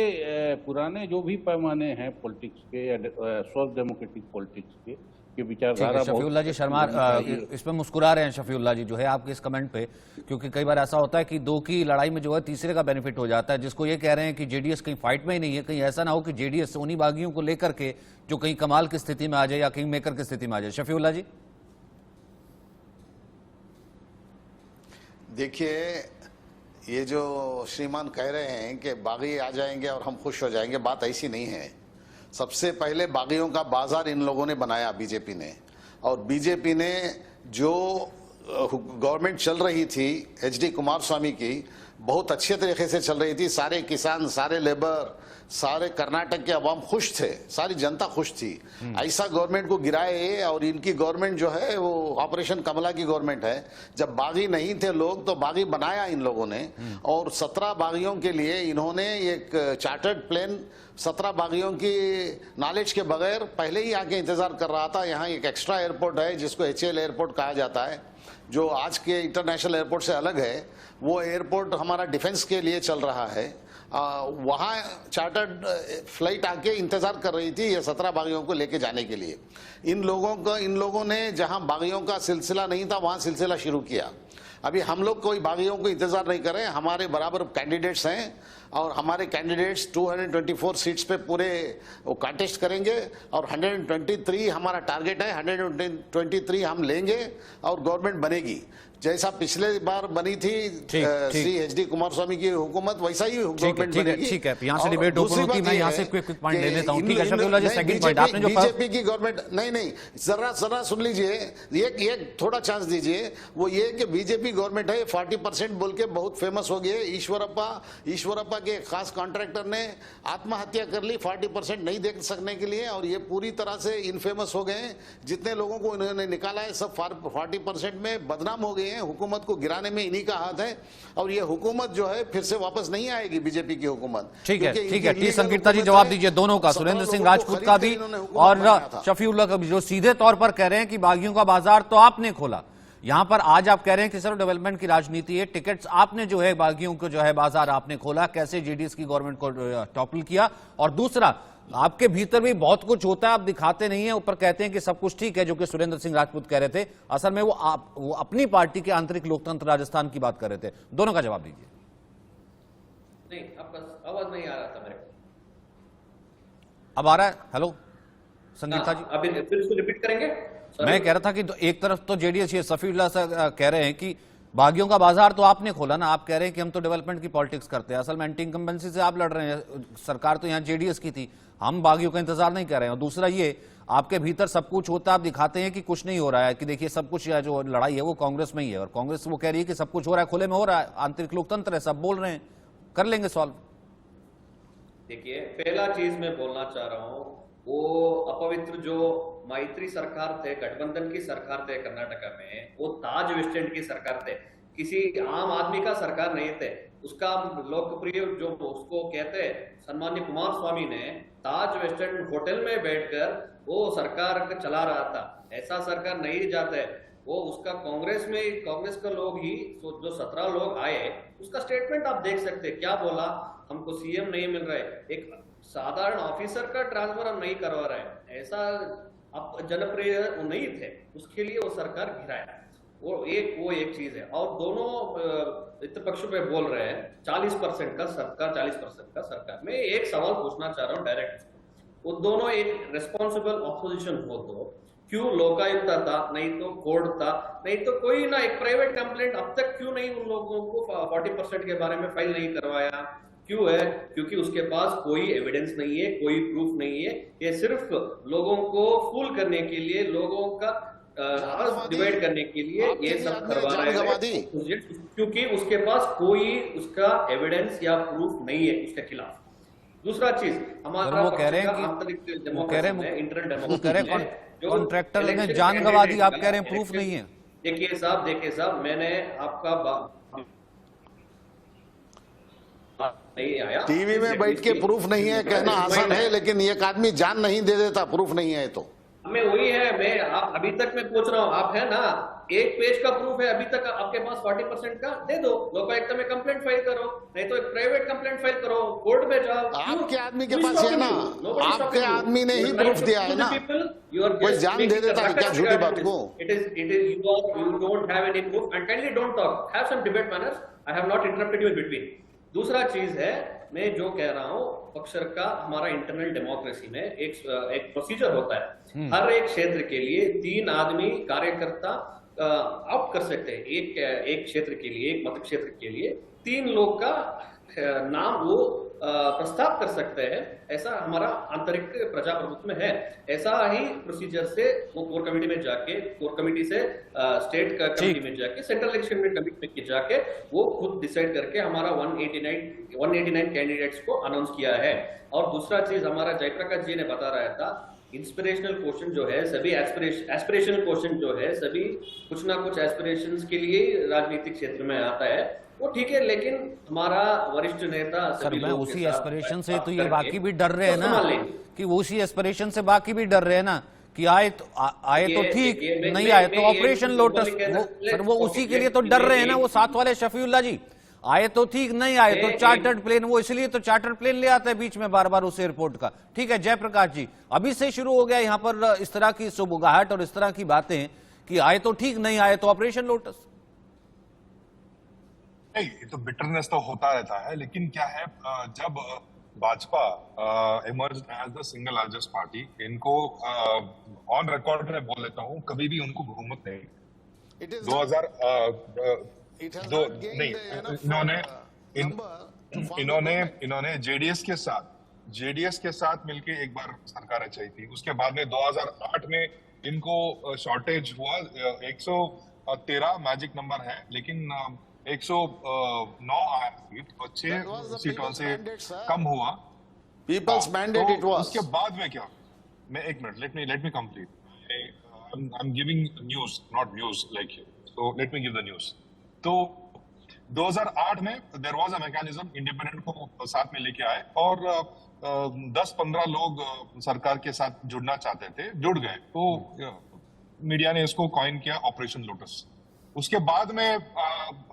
पुराने जो भी पैमाने हैं पॉलिटिक्स के या सोशल डेमोक्रेटिक पॉलिटिक्स के विचारधारा।
शफीउल्लाह जी शर्मा इसमें मुस्कुरा रहे हैं, शफीउल्लाह जी जो है आपके इस कमेंट पे, क्योंकि कई बार ऐसा होता है कि दो की लड़ाई में जो है तीसरे का बेनिफिट हो जाता है, जिसको ये कह रहे हैं कि जेडीएस कहीं फाइट में ही नहीं है, कहीं ऐसा ना हो कि जेडीएस उन्हीं बागियों को लेकर के जो कहीं कमाल की स्थिति में आ जाए या किंग मेकर की स्थिति में आ जाए। शफीउल्लाह जी
देखिए, ये जो श्रीमान कह रहे हैं कि बागी आ जाएंगे और हम खुश हो जाएंगे, बात ऐसी नहीं है। सबसे पहले बागियों का बाजार इन लोगों ने बनाया, बीजेपी ने। और बीजेपी ने जो गवर्नमेंट चल रही थी एचडी कुमारस्वामी की, बहुत अच्छे तरीके से चल रही थी। सारे किसान, सारे लेबर, सारे कर्नाटक के अवाम खुश थे, सारी जनता खुश थी। ऐसा गवर्नमेंट को गिराए और इनकी गवर्नमेंट जो है वो ऑपरेशन कमला की गवर्नमेंट है। जब बागी नहीं थे लोग तो बागी बनाया इन लोगों ने और 17 बागियों के लिए इन्होंने एक चार्टर्ड प्लेन 17 बागियों की नॉलेज के बगैर पहले ही आके इंतजार कर रहा था। यहाँ एक एक्स्ट्रा एयरपोर्ट है जिसको HAL एयरपोर्ट कहा जाता है, जो आज के इंटरनेशनल एयरपोर्ट से अलग है। वो एयरपोर्ट हमारा डिफेंस के लिए चल रहा है। वहाँ चार्टर्ड फ्लाइट आके इंतजार कर रही थी ये 17 बागियों को लेके जाने के लिए। इन लोगों ने जहाँ बागियों का सिलसिला नहीं था वहाँ सिलसिला शुरू किया। अभी हम लोग कोई बागियों को इंतजार नहीं कर रहे हैं, हमारे बराबर कैंडिडेट्स हैं और हमारे कैंडिडेट्स 224 सीट्स पे पूरे वो कंटेस्ट करेंगे और 123 हमारा टारगेट है। 123 हम लेंगे और गवर्नमेंट बनेगी। जैसा पिछले बार बनी थी श्री एचडी कुमारस्वामी की हुकूमत, वैसा ही गवर्नमेंट बनेगी।
ठीक है, यहाँ से डिबेट ओपन होती है। मैं यहाँ से क्विक पॉइंट ले लेता हूँ। ठीक है शफीउल्लाह जी, सेकंड पॉइंट आपने जो
बीजेपी की गवर्नमेंट नहीं जरा सुन लीजिए, ये थोड़ा चांस दीजिए। वो ये कि बीजेपी गवर्नमेंट है 40% बोल के बहुत फेमस हो गए। ईश्वरप्पा के एक खास कॉन्ट्रैक्टर ने आत्महत्या कर ली 40% नहीं दे सकने के लिए, और ये पूरी तरह से इनफेमस हो गए हैं। जितने लोगों को इन्होंने निकाला है सब 40% में बदनाम हो गए हैं। हुकूमत को गिराने में इन्हीं का हाथ है, और ये हुकूमत जो है फिर से वापस नहीं आएगी, बीजेपी की हुकूमत।
ठीक है, ठीक है। टी संगीता जी जवाब दीजिए दोनों का, सुरेंद्र सिंह राजपूत का भी और शफीउल्लाह का भी, जो सीधे तौर पर कह रहे हैं कि बागियों का बाजार तो आपने खोला। यहां पर आज आप कह रहे हैं कि सिर्फ डेवलपमेंट की राजनीति है, टिकट्स आपने जो है बागियों को जो है बाजार आपने खोला, कैसे जेडीएस की गवर्नमेंट को टॉपल किया। और दूसरा, आपके भीतर भी बहुत कुछ होता है, आप दिखाते नहीं है, ऊपर कहते हैं कि सब कुछ ठीक है, जो कि सुरेंद्र सिंह राजपूत कह रहे थे। असल में वो अपनी पार्टी के आंतरिक लोकतंत्र राजस्थान की बात कर रहे थे। दोनों का जवाब दीजिए।
नहीं, आपका आवाज नहीं आ रहा था मेरे को।
अब आ रहा है? हेलो संगीता जी,
अभी फिर से रिपीट करेंगे।
मैं कह रहा था कि एक तरफ तो जेडीएस ये सफीउल्लाह से कह रहे हैं कि बागियों का बाजार तो आपने खोला ना, आप कह रहे हैं कि हम तो डेवलपमेंट की पॉलिटिक्स करते हैं। असल में एंटी इनकम्बेंसी से आप लड़ रहे हैं, सरकार तो यहाँ जेडीएस की थी, हम बागियों का इंतजार नहीं कर रहे हैं। और दूसरा ये, आपके भीतर सब कुछ होता है, आप दिखाते हैं कि कुछ नहीं हो रहा है, कि देखिए सब कुछ जो लड़ाई है वो कांग्रेस में ही है, और कांग्रेस वो कह रही है कि सब कुछ हो रहा है, खुले में हो रहा है, आंतरिक लोकतंत्र है, सब बोल रहे हैं, कर लेंगे सॉल्व।
देखिए, पहला चीज मैं बोलना चाह रहा हूं, वो अपवित्र जो मैत्री सरकार थे, गठबंधन की सरकार थे कर्नाटका में, वो ताज वेस्ट एंड की सरकार थे, किसी आम आदमी का सरकार नहीं थे। उसका लोकप्रिय जो उसको कहते हैं, सम्मान्य कुमार स्वामी ने ताज वेस्ट एंड होटल में बैठकर वो सरकार चला रहा था। ऐसा सरकार नहीं जाता है वो, उसका कांग्रेस के लोग ही, जो 17 लोग आए, उसका स्टेटमेंट आप देख सकते हैं, क्या बोला, हमको सीएम नहीं मिल रहा है, एक साधारण ऑफिसर का ट्रांसफर हम नहीं करवा रहे हैं, ऐसा अब जनप्रिय नहीं थे, उसके लिए वो सरकार गिराया। वो एक चीज है। और दोनों विपक्ष पे बोल रहे हैं 40% का सरकार, 40% का सरकार। मैं एक सवाल पूछना चाह रहा हूँ डायरेक्ट, वो दोनों एक रेस्पॉन्सिबल ऑपोजिशन हो तो क्यों लोकायुक्त था, नहीं तो कोर्ट था, नहीं तो कोई ना एक प्राइवेट कंप्लेंट अब तक क्यों नहीं उन लोगों को 40% के बारे में फाइल नहीं करवाया? क्यों है? क्योंकि उसके पास कोई एविडेंस नहीं है, कोई प्रूफ नहीं है, ये सिर्फ लोगों को फूल करने के लिए, लोगों का डिवाइड करने के लिए ये सब करवा रहे हैं, क्योंकि उसके पास कोई उसका एविडेंस या प्रूफ नहीं है उसके खिलाफ। दूसरा चीज, हमारा
वो कह रहे हैं कि
इंटरनल डेमोक्रेसी
कॉन्ट्रैक्टर ने जान गंवा दी, आप कह रहे हैं प्रूफ नहीं है।
देखिए साहब, मैंने आपका नहीं आया,
टीवी में बैठ के प्रूफ नहीं है कहना आसान है, लेकिन एक आदमी जान नहीं दे देता प्रूफ नहीं है तो।
मैं वही है, मैं अभी तक मैं पूछ रहा हूँ, आप है ना, एक पेज का प्रूफ है अभी तक आपके पास 40% का, दे दो, लोकायुक्त में कंप्लेंट फाइल करो, नहीं तो एक प्राइवेट कंप्लेंट फाइल करो, कोर्ट में जाओ।
आपके आदमी के पास है ना, आपके आदमी ने ही प्रूफ दिया है ना, कोई जान दे देता है क्या झूठी बात को?
It is you don't have any proof and kindly don't talk, have some debate manners, I have not interrupted you in between। दूसरा चीज है, मैं जो कह रहा हूँ, पक्षर का हमारा इंटरनल डेमोक्रेसी में एक प्रोसीजर होता है, हर एक क्षेत्र के लिए 3 आदमी कार्यकर्ता ऑप्ट कर सकते हैं, एक क्षेत्र के लिए, एक मत क्षेत्र के लिए 3 लोग का नाम वो प्रस्ताव कर सकते हैं। ऐसा हमारा आंतरिक प्रजाप्रभुत्व में है। ऐसा ही प्रोसीजर से वो कोर कमेटी में जाके, कोर कमेटी से स्टेट कमेटी में जाके, सेंट्रल इलेक्शन कमेटी में जाके वो खुद डिसाइड करके हमारा 189 कैंडिडेट्स को अनाउंस किया है। और दूसरा चीज, हमारा जयप्रकाश जी ने बता रहा था, इंस्पिरेशनल क्वेश्चन जो है, सभी एस्पिरेशनल क्वेश्चन जो है, सभी कुछ ना कुछ एस्पिरेशंस के लिए राजनीतिक क्षेत्र में आता है, वो ठीक है, लेकिन हमारा वरिष्ठ नेता
सर, मैं उसी एस्पिरेशन से तो ये बाकी भी डर रहे हैं ना, कि वो उसी एस्पिरेशन से बाकी भी डर रहे हैं ना, कि आए तो ठीक, नहीं आए तो ऑपरेशन लोटस। सर वो उसी के लिए तो डर रहे हैं ना, वो साथ वाले शफीउल्लाह जी, आए तो ठीक, नहीं आए तो चार्टर्ड प्लेन, वो इसलिए तो चार्टर्ड प्लेन ले आते हैं बीच में बार बार उस एयरपोर्ट का। ठीक है जयप्रकाश जी, अभी से शुरू हो गया यहाँ पर इस तरह की सुबुगाहट और इस तरह की बातें कि आए तो ठीक, नहीं आए तो ऑपरेशन लोटस।
नहीं, ये तो बिटरनेस तो होता रहता है, लेकिन क्या है, जब Bhajpa emerge as the single largest party, इनको ऑन रिकॉर्ड में बोल लेता हूँ, कभी भी उनको बहुमत नहीं। 2000 इन्होंने जेडीएस के साथ मिलके एक बार सरकार रचाई थी। उसके बाद में 2008 में इनको शॉर्टेज हुआ, 113 मैजिक नंबर है, लेकिन 109 आया सीट और 6 सीटों से कम हुआ।
People's mandate it was.
उसके बाद में क्या, मैं एक minute, let me complete. I am giving news, not views like you, so let me give the news. तो 2008 में there was a mechanism, independent को साथ में लेके आए और 10-15 लोग सरकार के साथ जुड़ना चाहते थे, जुड़ गए। तो मीडिया ने इसको कॉइन किया ऑपरेशन लोटस। उसके बाद में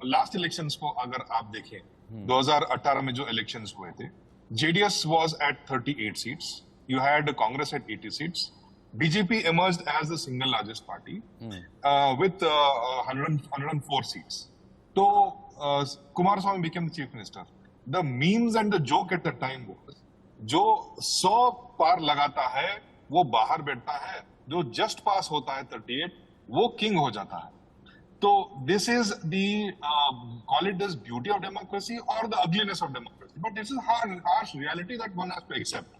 लास्ट इलेक्शंस को अगर आप देखें, 2018 में जो इलेक्शंस हुए थे, JDS was at 38 seats, you had Congress at 80 seats, BJP emerged as the single largest party with 104 seats. So Kumaraswamy became the chief minister. The memes and the joke at the time was, जो 100 पार लगाता है वो बाहर बैठता है, जो just पास होता है 38 वो किंग हो जाता है। तो this is the call it this beauty of democracy और the ugliness of democracy, but this is harsh reality that one has to accept.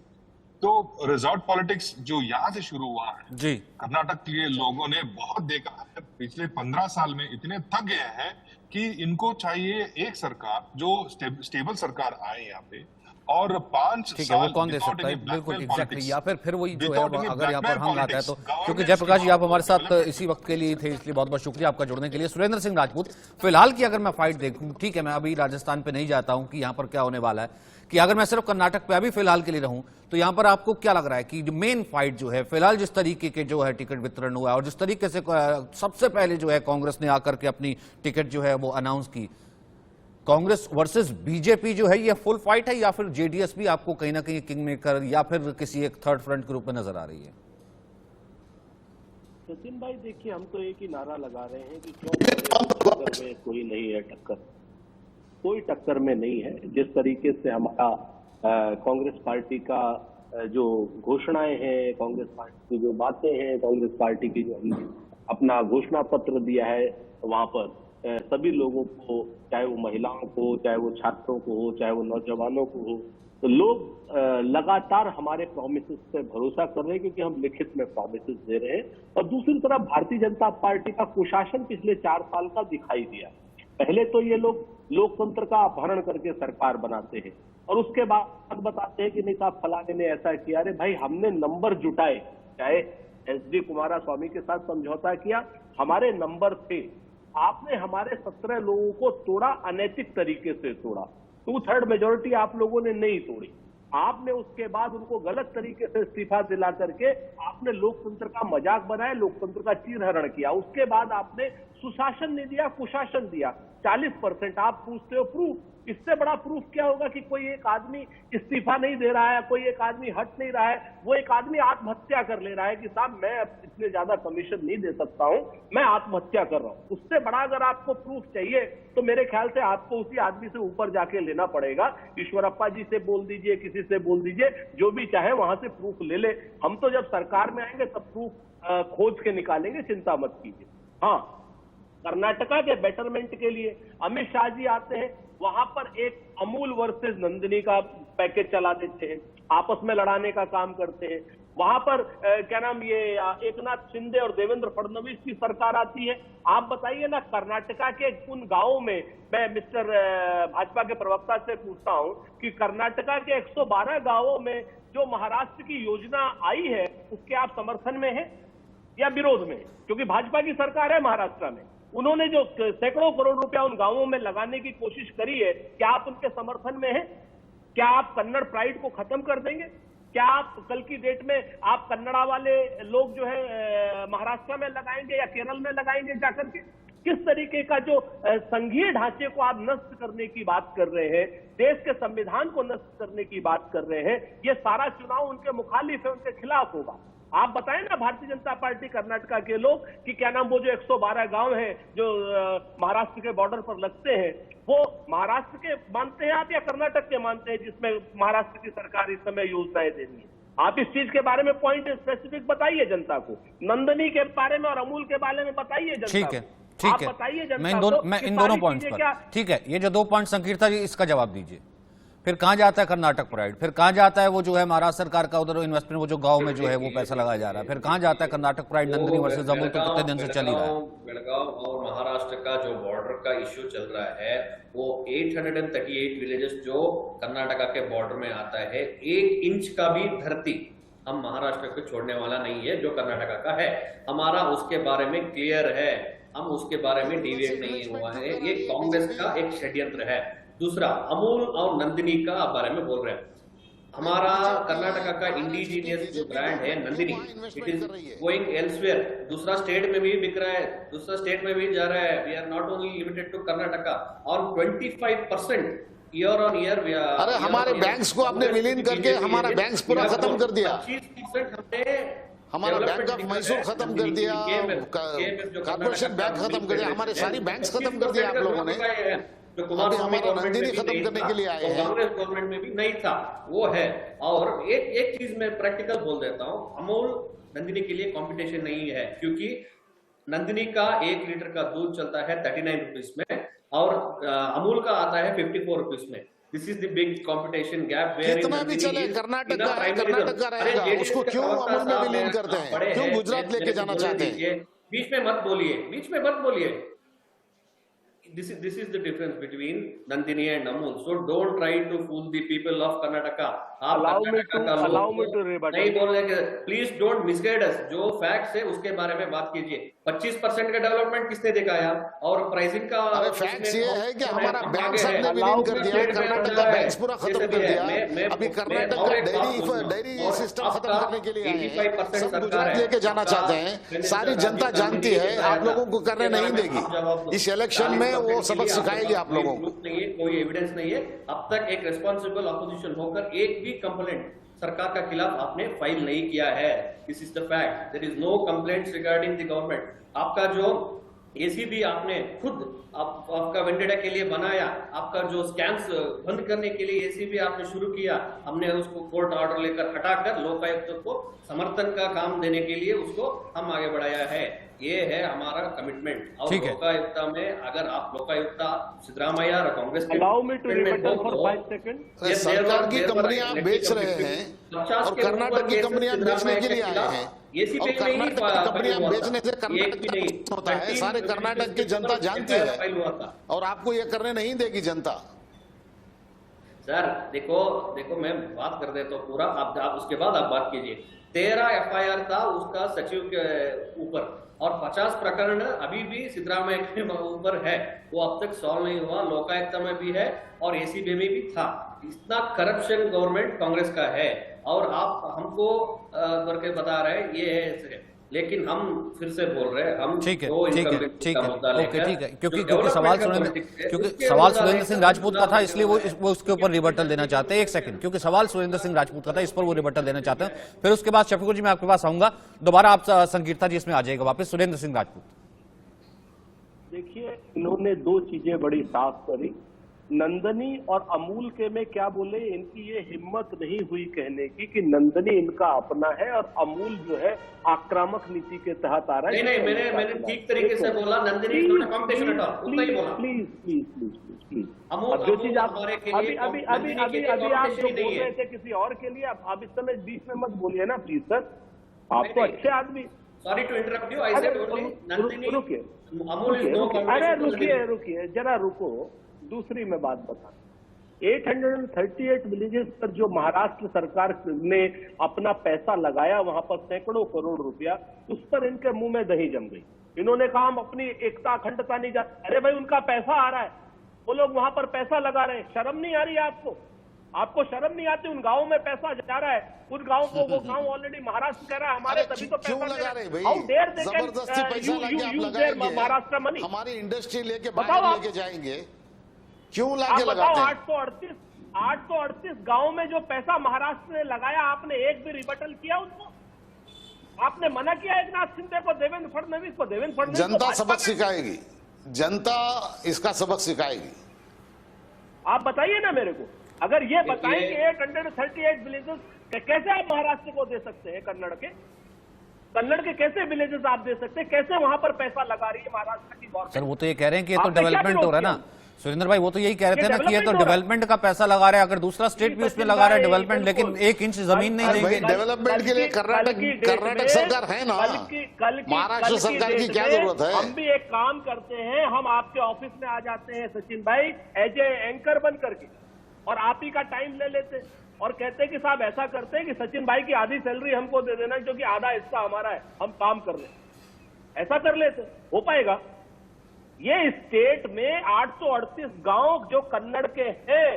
तो रिजॉर्ट पॉलिटिक्स जो यहाँ से शुरू हुआ है
जी,
कर्नाटक के लोगों ने बहुत देखा है। पिछले 15 साल में इतने थक गए हैं कि इनको चाहिए एक सरकार जो स्टेबल सरकार आए यहाँ पे, और 5
ठीक है, वो
साल
कौन दे
without
सकता है,
any
बिल्कुल
blackmail
एग्जैक्टली।
politics,
या फिर वही जो है
without any
अगर यहाँ पर
blackmail
हंग आता है तो,
politics,
क्योंकि
government
जयप्रकाश जी आप हमारे साथ
development-
इसी वक्त के लिए थे, इसलिए बहुत बहुत शुक्रिया आपका जुड़ने के लिए। सुरेंद्र सिंह राजपूत, फिलहाल की अगर मैं फाइट देखूं, ठीक है मैं अभी राजस्थान पे नहीं जाता हूं कि यहाँ पर क्या होने वाला है, कि अगर मैं सिर्फ कर्नाटक पे अभी फिलहाल के लिए रहूं, तो यहाँ पर आपको क्या लग रहा है कि जो मेन फाइट जो है फिलहाल जिस तरीके के जो है टिकट वितरण हुआ है और जिस तरीके से सबसे पहले जो है कांग्रेस ने आकर के अपनी टिकट जो है वो अनाउंस की, कांग्रेस वर्सेस बीजेपी जो है ये फुल फाइट है, या फिर जेडीएस भी आपको कहीं ना कहीं किंग मेकर या फिर किसी एक थर्ड फ्रंट के रूप में नजर आ रही है?
सचिन भाई देखिए, हम तो एक ही नारा लगा रहे हैं कि क्यों टक्कर में कोई नहीं है, टक्कर कोई टक्कर में नहीं है। जिस तरीके से हमारा कांग्रेस पार्टी का जो घोषणाएं हैं, कांग्रेस पार्टी की जो बातें हैं, कांग्रेस पार्टी की जो हमने अपना घोषणा पत्र दिया है, वहां पर सभी लोगों को, चाहे वो महिलाओं को, चाहे वो छात्रों को हो, चाहे वो नौजवानों को हो, तो लोग लगातार हमारे प्रॉमिसेस पे भरोसा कर रहे हैं, क्योंकि हम लिखित में प्रॉमिसेस दे रहे हैं। और दूसरी तरफ भारतीय जनता पार्टी का कुशासन पिछले 4 साल का दिखाई दिया। पहले तो ये लोग लोकतंत्र का अपहरण करके सरकार बनाते हैं और उसके बाद बताते हैं कि नहीं साहब फलाने ने ऐसा किया। अरे भाई, हमने नंबर जुटाए, चाहे एचडी कुमारस्वामी के साथ समझौता किया, हमारे नंबर थे। आपने हमारे 17 लोगों को तोड़ा, अनैतिक तरीके से तोड़ा। 2/3 मेजोरिटी आप लोगों ने नहीं तोड़ी। आपने उसके बाद उनको गलत तरीके से इस्तीफा दिला करके आपने लोकतंत्र का मजाक बनाया, लोकतंत्र का चीरहरण किया। उसके बाद आपने सुशासन नहीं दिया, कुशासन दिया। 40% आप पूछते हो प्रूफ, इससे बड़ा प्रूफ क्या होगा कि कोई एक आदमी इस्तीफा नहीं दे रहा है, कोई एक आदमी हट नहीं रहा है, वो एक आदमी आत्महत्या कर ले रहा है कि साहब मैं अब इतने ज्यादा कमीशन नहीं दे सकता हूं, मैं आत्महत्या कर रहा हूं। उससे बड़ा अगर आपको प्रूफ चाहिए तो मेरे ख्याल से आपको उसी आदमी से ऊपर जाके लेना पड़ेगा। ईश्वरप्पा जी से बोल दीजिए, किसी से बोल दीजिए, जो भी चाहे वहां से प्रूफ ले ले। हम तो जब सरकार में आएंगे तब प्रूफ खोज के निकालेंगे, चिंता मत कीजिए। हाँ, कर्नाटका के बेटरमेंट के लिए अमित शाह जी आते हैं, वहां पर एक अमूल वर्सेस नंदिनी का पैकेज चला देते हैं, आपस में लड़ाने का काम करते हैं। वहां पर क्या नाम, ये एकनाथ शिंदे और देवेंद्र फडणवीस की सरकार आती है। आप बताइए ना, कर्नाटका के उन गांवों में, मैं मिस्टर भाजपा के प्रवक्ता से पूछता हूं कि कर्नाटका के 112 गांवों में जो महाराष्ट्र की योजना आई है, उसके आप समर्थन में हैं या विरोध में? क्योंकि भाजपा की सरकार है महाराष्ट्र में, उन्होंने जो सैकड़ों करोड़ रुपया उन गांवों में लगाने की कोशिश करी है, क्या आप उनके समर्थन में हैं? क्या आप कन्नड़ प्राइड को खत्म कर देंगे? क्या आप कल की डेट में आप कन्नड़ा वाले लोग जो है महाराष्ट्र में लगाएंगे या केरल में लगाएंगे जाकर के? किस तरीके का जो संघीय ढांचे को आप नष्ट करने की बात कर रहे हैं, देश के संविधान को नष्ट करने की बात कर रहे हैं, ये सारा चुनाव उनके मुखालिफ है, उनके खिलाफ होगा। आप बताएं ना भारतीय जनता पार्टी कर्नाटका के लोग कि क्या नाम, वो जो 112 गांव हैं जो महाराष्ट्र के बॉर्डर पर लगते हैं, वो महाराष्ट्र के मानते हैं आप या कर्नाटक के मानते हैं, जिसमें महाराष्ट्र की सरकार इस समय योजनाएं दे रही है? आप इस चीज के बारे में पॉइंट स्पेसिफिक बताइए जनता को, नंदनी के बारे में और अमूल के बारे में बताइए जनता
ठीक
को।
है, ठीक
आप
है,
बताइए जनता
मैं इन
को
दोनों
कि
पॉइंट्स
सारी
पर,
चीजें क्या।
ठीक है, ये जो 2 पॉइंट संकीर्ता जी, इसका जवाब दीजिए। फिर कहाँ जाता है कर्नाटक प्राइड, फिर कहाँ जाता है वो जो है महाराष्ट्र सरकार का उधर इन्वेस्टमेंट, वो जो गांव में जो है वो पैसा लगाया जा रहा है, फिर कहाँ जाता है कर्नाटक प्राइड नंदिनी वर्सेस अमूल, तो कितने दिन से चल ही रहा है।
बेलगांव और महाराष्ट्र का जो बॉर्डर का इश्यू चल रहा है, वो 838 विलेजेस जो कर्नाटका के बॉर्डर में आता है, 1 इंच का भी धरती हम महाराष्ट्र को छोड़ने वाला नहीं है जो कर्नाटका का है। हमारा उसके बारे में क्लियर है, हम उसके बारे में डिविएट नहीं हुआ है। ये कांग्रेस का एक षड्यंत्र है। दूसरा, अमूल और नंदिनी का बारे में बोल रहे हैं। हमारा कर्नाटका का इंडिजीनियस जो ब्रांड है Nandini, it is going elsewhere, दूसरा स्टेट में भी बिक रहा है, दूसरा स्टेट में भी जा रहा है। We are not only limited to Karnataka. और 25% ईयर ऑन ईयर।
अरे हमारे बैंक्स को आपने विलीन करके हमारा बैंक्स पूरा खत्म कर दिया।
25% हमने
हमारा बैंक ऑफ मैसूर खत्म कर दिया, कॉर्पोरेशन बैंक खत्म कर दिया, हमारे सारी बैंक्स खत्म कर दिया आप लोगों ने।
जो कुमारस्वामी
हमारा नंदिनी खत्म करने के लिए आए हैं,
कांग्रेस गवर्नमेंट में भी नहीं था, वो है। और एक चीज मैं प्रैक्टिकल बोल देता हूँ, अमूल नंदिनी के लिए कंपटीशन नहीं है, क्योंकि नंदिनी का 1 लीटर का दूध चलता है 39 रुपीज में और अमूल का आता है 54 रुपीज में। This is the big competition gap.
कितना भी चले कर्नाटक का है, कर्नाटक का रहेगा, उसको क्यों अमूल में विलीन करते हैं, क्यों गुजरात लेके जाना चाहते हैं।
बीच में मत बोलिए, बीच में मत बोलिए। This is the difference between Nandini and Amul. So don't try to fool the people of Karnataka.
allow me to rebut.
नहीं बोल रहे कि प्लीज डोंट मिसगाइड अस। जो फैक्ट्स है उसके बारे में बात कीजिए। 25% का डेवलपमेंट किसने दिखाया और प्राइसिंग का।
अरे फैक्ट्स ये है कि हमारा बैंक सबने विलीन कर दिया, कर्नाटक का बैंक पूरा खत्म कर दिया। अभी कर्नाटक का डेयरी सिस्टम खत्म करने के लिए आए हैं, सब गुजरात लेके जाना चाहते हैं। सारी जनता जानती है, आप लोगों को करने नहीं देगी। इस इलेक्शन में वो सबक सिखाएगी आप लोगों को।
कोई एविडेंस नहीं है अब तक। एक रिस्पॉन्सिबल ऑपोजिशन होकर एक भी कंप्लेंट सरकार का खिलाफ आपने फाइल नहीं किया है। This is the fact. There is no complaints regarding the government. आपका जो एसीबी आपने खुद आपका वेंडेटा के लिए बनाया, आपका जो स्कैम्स बंद करने के लिए एसीबी आपने शुरू किया, हमने उसको कोर्ट ऑर्डर लेकर हटाकर लोकायुक्त को समर्थन का काम देने के लिए उसको हम आगे बढ़ाया है। ये है हमारा कमिटमेंट। और लोकायुक्त में अगर आप लोकायुक्त सिद्धरामैया और कांग्रेस
सरकार की कंपनियां बेच रहे हैं और कर्नाटक की कंपनियां बेचने के लिए आए हैं, और कर्नाटक की कंपनियां बेचने से कर्नाटक होता है, सारे कर्नाटक की जनता जानती है और आपको ये करने नहीं देगी जनता।
सर देखो मैं बात कर देता हूँ पूरा, आप उसके बाद आप बात कीजिए। 13 FIR था उसका सचिव के ऊपर और 50 प्रकरण अभी भी सिद्धरामैया के ऊपर है, वो अब तक सॉल्व नहीं हुआ। लोकायुक्त में भी है और एसीबी में भी था। इतना करप्शन गवर्नमेंट कांग्रेस का है और आप हमको करके बता रहे हैं ये है। लेकिन हम फिर से बोल रहे हैं, हम
ठीक है क्योंकि सवाल सुरेंद्र सिंह राजपूत का था, इसलिए वो उसके ऊपर रिबर्टल देना चाहते हैं। 1 सेकंड, क्योंकि सवाल सुरेंद्र सिंह राजपूत का था, इस पर वो रिबर्टल देना चाहते हैं। फिर उसके बाद शफीकुर जी मैं आपके पास आऊंगा, दोबारा आप संकीर्ता जी इसमें आ जाएगा वापस। सुरेंद्र सिंह राजपूत,
देखिए इन्होंने 2 चीजें बड़ी साफ करी। नंदिनी और अमूल के में क्या बोले, इनकी ये हिम्मत नहीं हुई कहने की कि नंदिनी इनका अपना है और अमूल जो है आक्रामक नीति के तहत आ रहा है।
नहीं मैंने ठीक तरीके से बोला। नंदिनी कंपटीशन हटा, उतना ही बोला।
प्लीज अब जो चीज आप अभी आप जो बोल रहे थे किसी और के लिए, अब इस समय बीच में मत बोलिए ना प्लीज सर। आप तो अच्छे आदमी।
Sorry to interrupt you. I said only Nandini
रुकिए,
अमूल इज नो कंपटीशन।
अरे रुकिए जरा रुको। दूसरी मैं बात बता, 838 विलेजेस पर जो महाराष्ट्र सरकार ने अपना पैसा लगाया, वहां पर सैकड़ों करोड़ रुपया, उस पर इनके मुंह में दही जम गई। इन्होंने कहा हम अपनी एकता अखंडता नहीं जा। अरे भाई उनका पैसा आ रहा है, वो लोग वहां पर पैसा लगा रहे हैं, शर्म नहीं आ रही है आपको? आपको शर्म नहीं आती? उन गाँव में पैसा जा रहा है, उन गाँव को वो गाँव ऑलरेडी महाराष्ट्र कह रहा है हमारे, तभी तो पैसा
लगा रहे भाई।
हाउ डेयर दे कैन
जबरदस्ती पैसा लगाएंगे,
महाराष्ट्र मनी।
हमारी इंडस्ट्री लेके बाहर लेके जाएंगे, क्यों लाके
लगाते हैं? 838 गांव में जो पैसा महाराष्ट्र ने लगाया, आपने एक भी रिबटल किया उनको? आपने मना किया एकनाथ शिंदे को, देवेंद्र फडणवीस को? देवेंद्र फडणवीस
जनता सबक सिखाएगी, जनता इसका सबक सिखाएगी।
आप बताइए ना मेरे को। अगर ये बताएं कि 838 विलेजेस कैसे आप महाराष्ट्र को दे सकते हैं? कन्नड़ के कैसे विलेजेस आप दे सकते हैं? कैसे वहां पर पैसा लगा रही है महाराष्ट्र की गवर्नमेंट?
सर वो तो ये कह रहे हैं कि ये तो डेवलपमेंट हो रहा है ना। सुरेंद्र भाई, वो तो यही कह रहे थे ना कि ये तो
डेवलपमेंट हो रहा है।
डेवलपमेंट का पैसा लगा रहे हैं, अगर दूसरा स्टेट भी उसमें लगा रहा है डेवलपमेंट, लेकिन
बिल्कुल।
1 इंच जमीन नहीं
भाई
देंगे।
डेवलपमेंट के लिए कर्नाटक सरकार है ना, महाराष्ट्र सरकार की क्या जरूरत है?
हम भी एक काम करते हैं, हम आपके ऑफिस में आ जाते हैं सचिन भाई एज ए एंकर बन करके, और आप ही का टाइम ले लेते हैं और कहते हैं कि साहब ऐसा करते हैं कि सचिन भाई की आधी सैलरी हमको दे देना क्योंकि आधा हिस्सा हमारा है, हम काम कर रहे हैं। ऐसा कर लेते, हो पाएगा? ये स्टेट में 838 गांव जो कन्नड़ के हैं,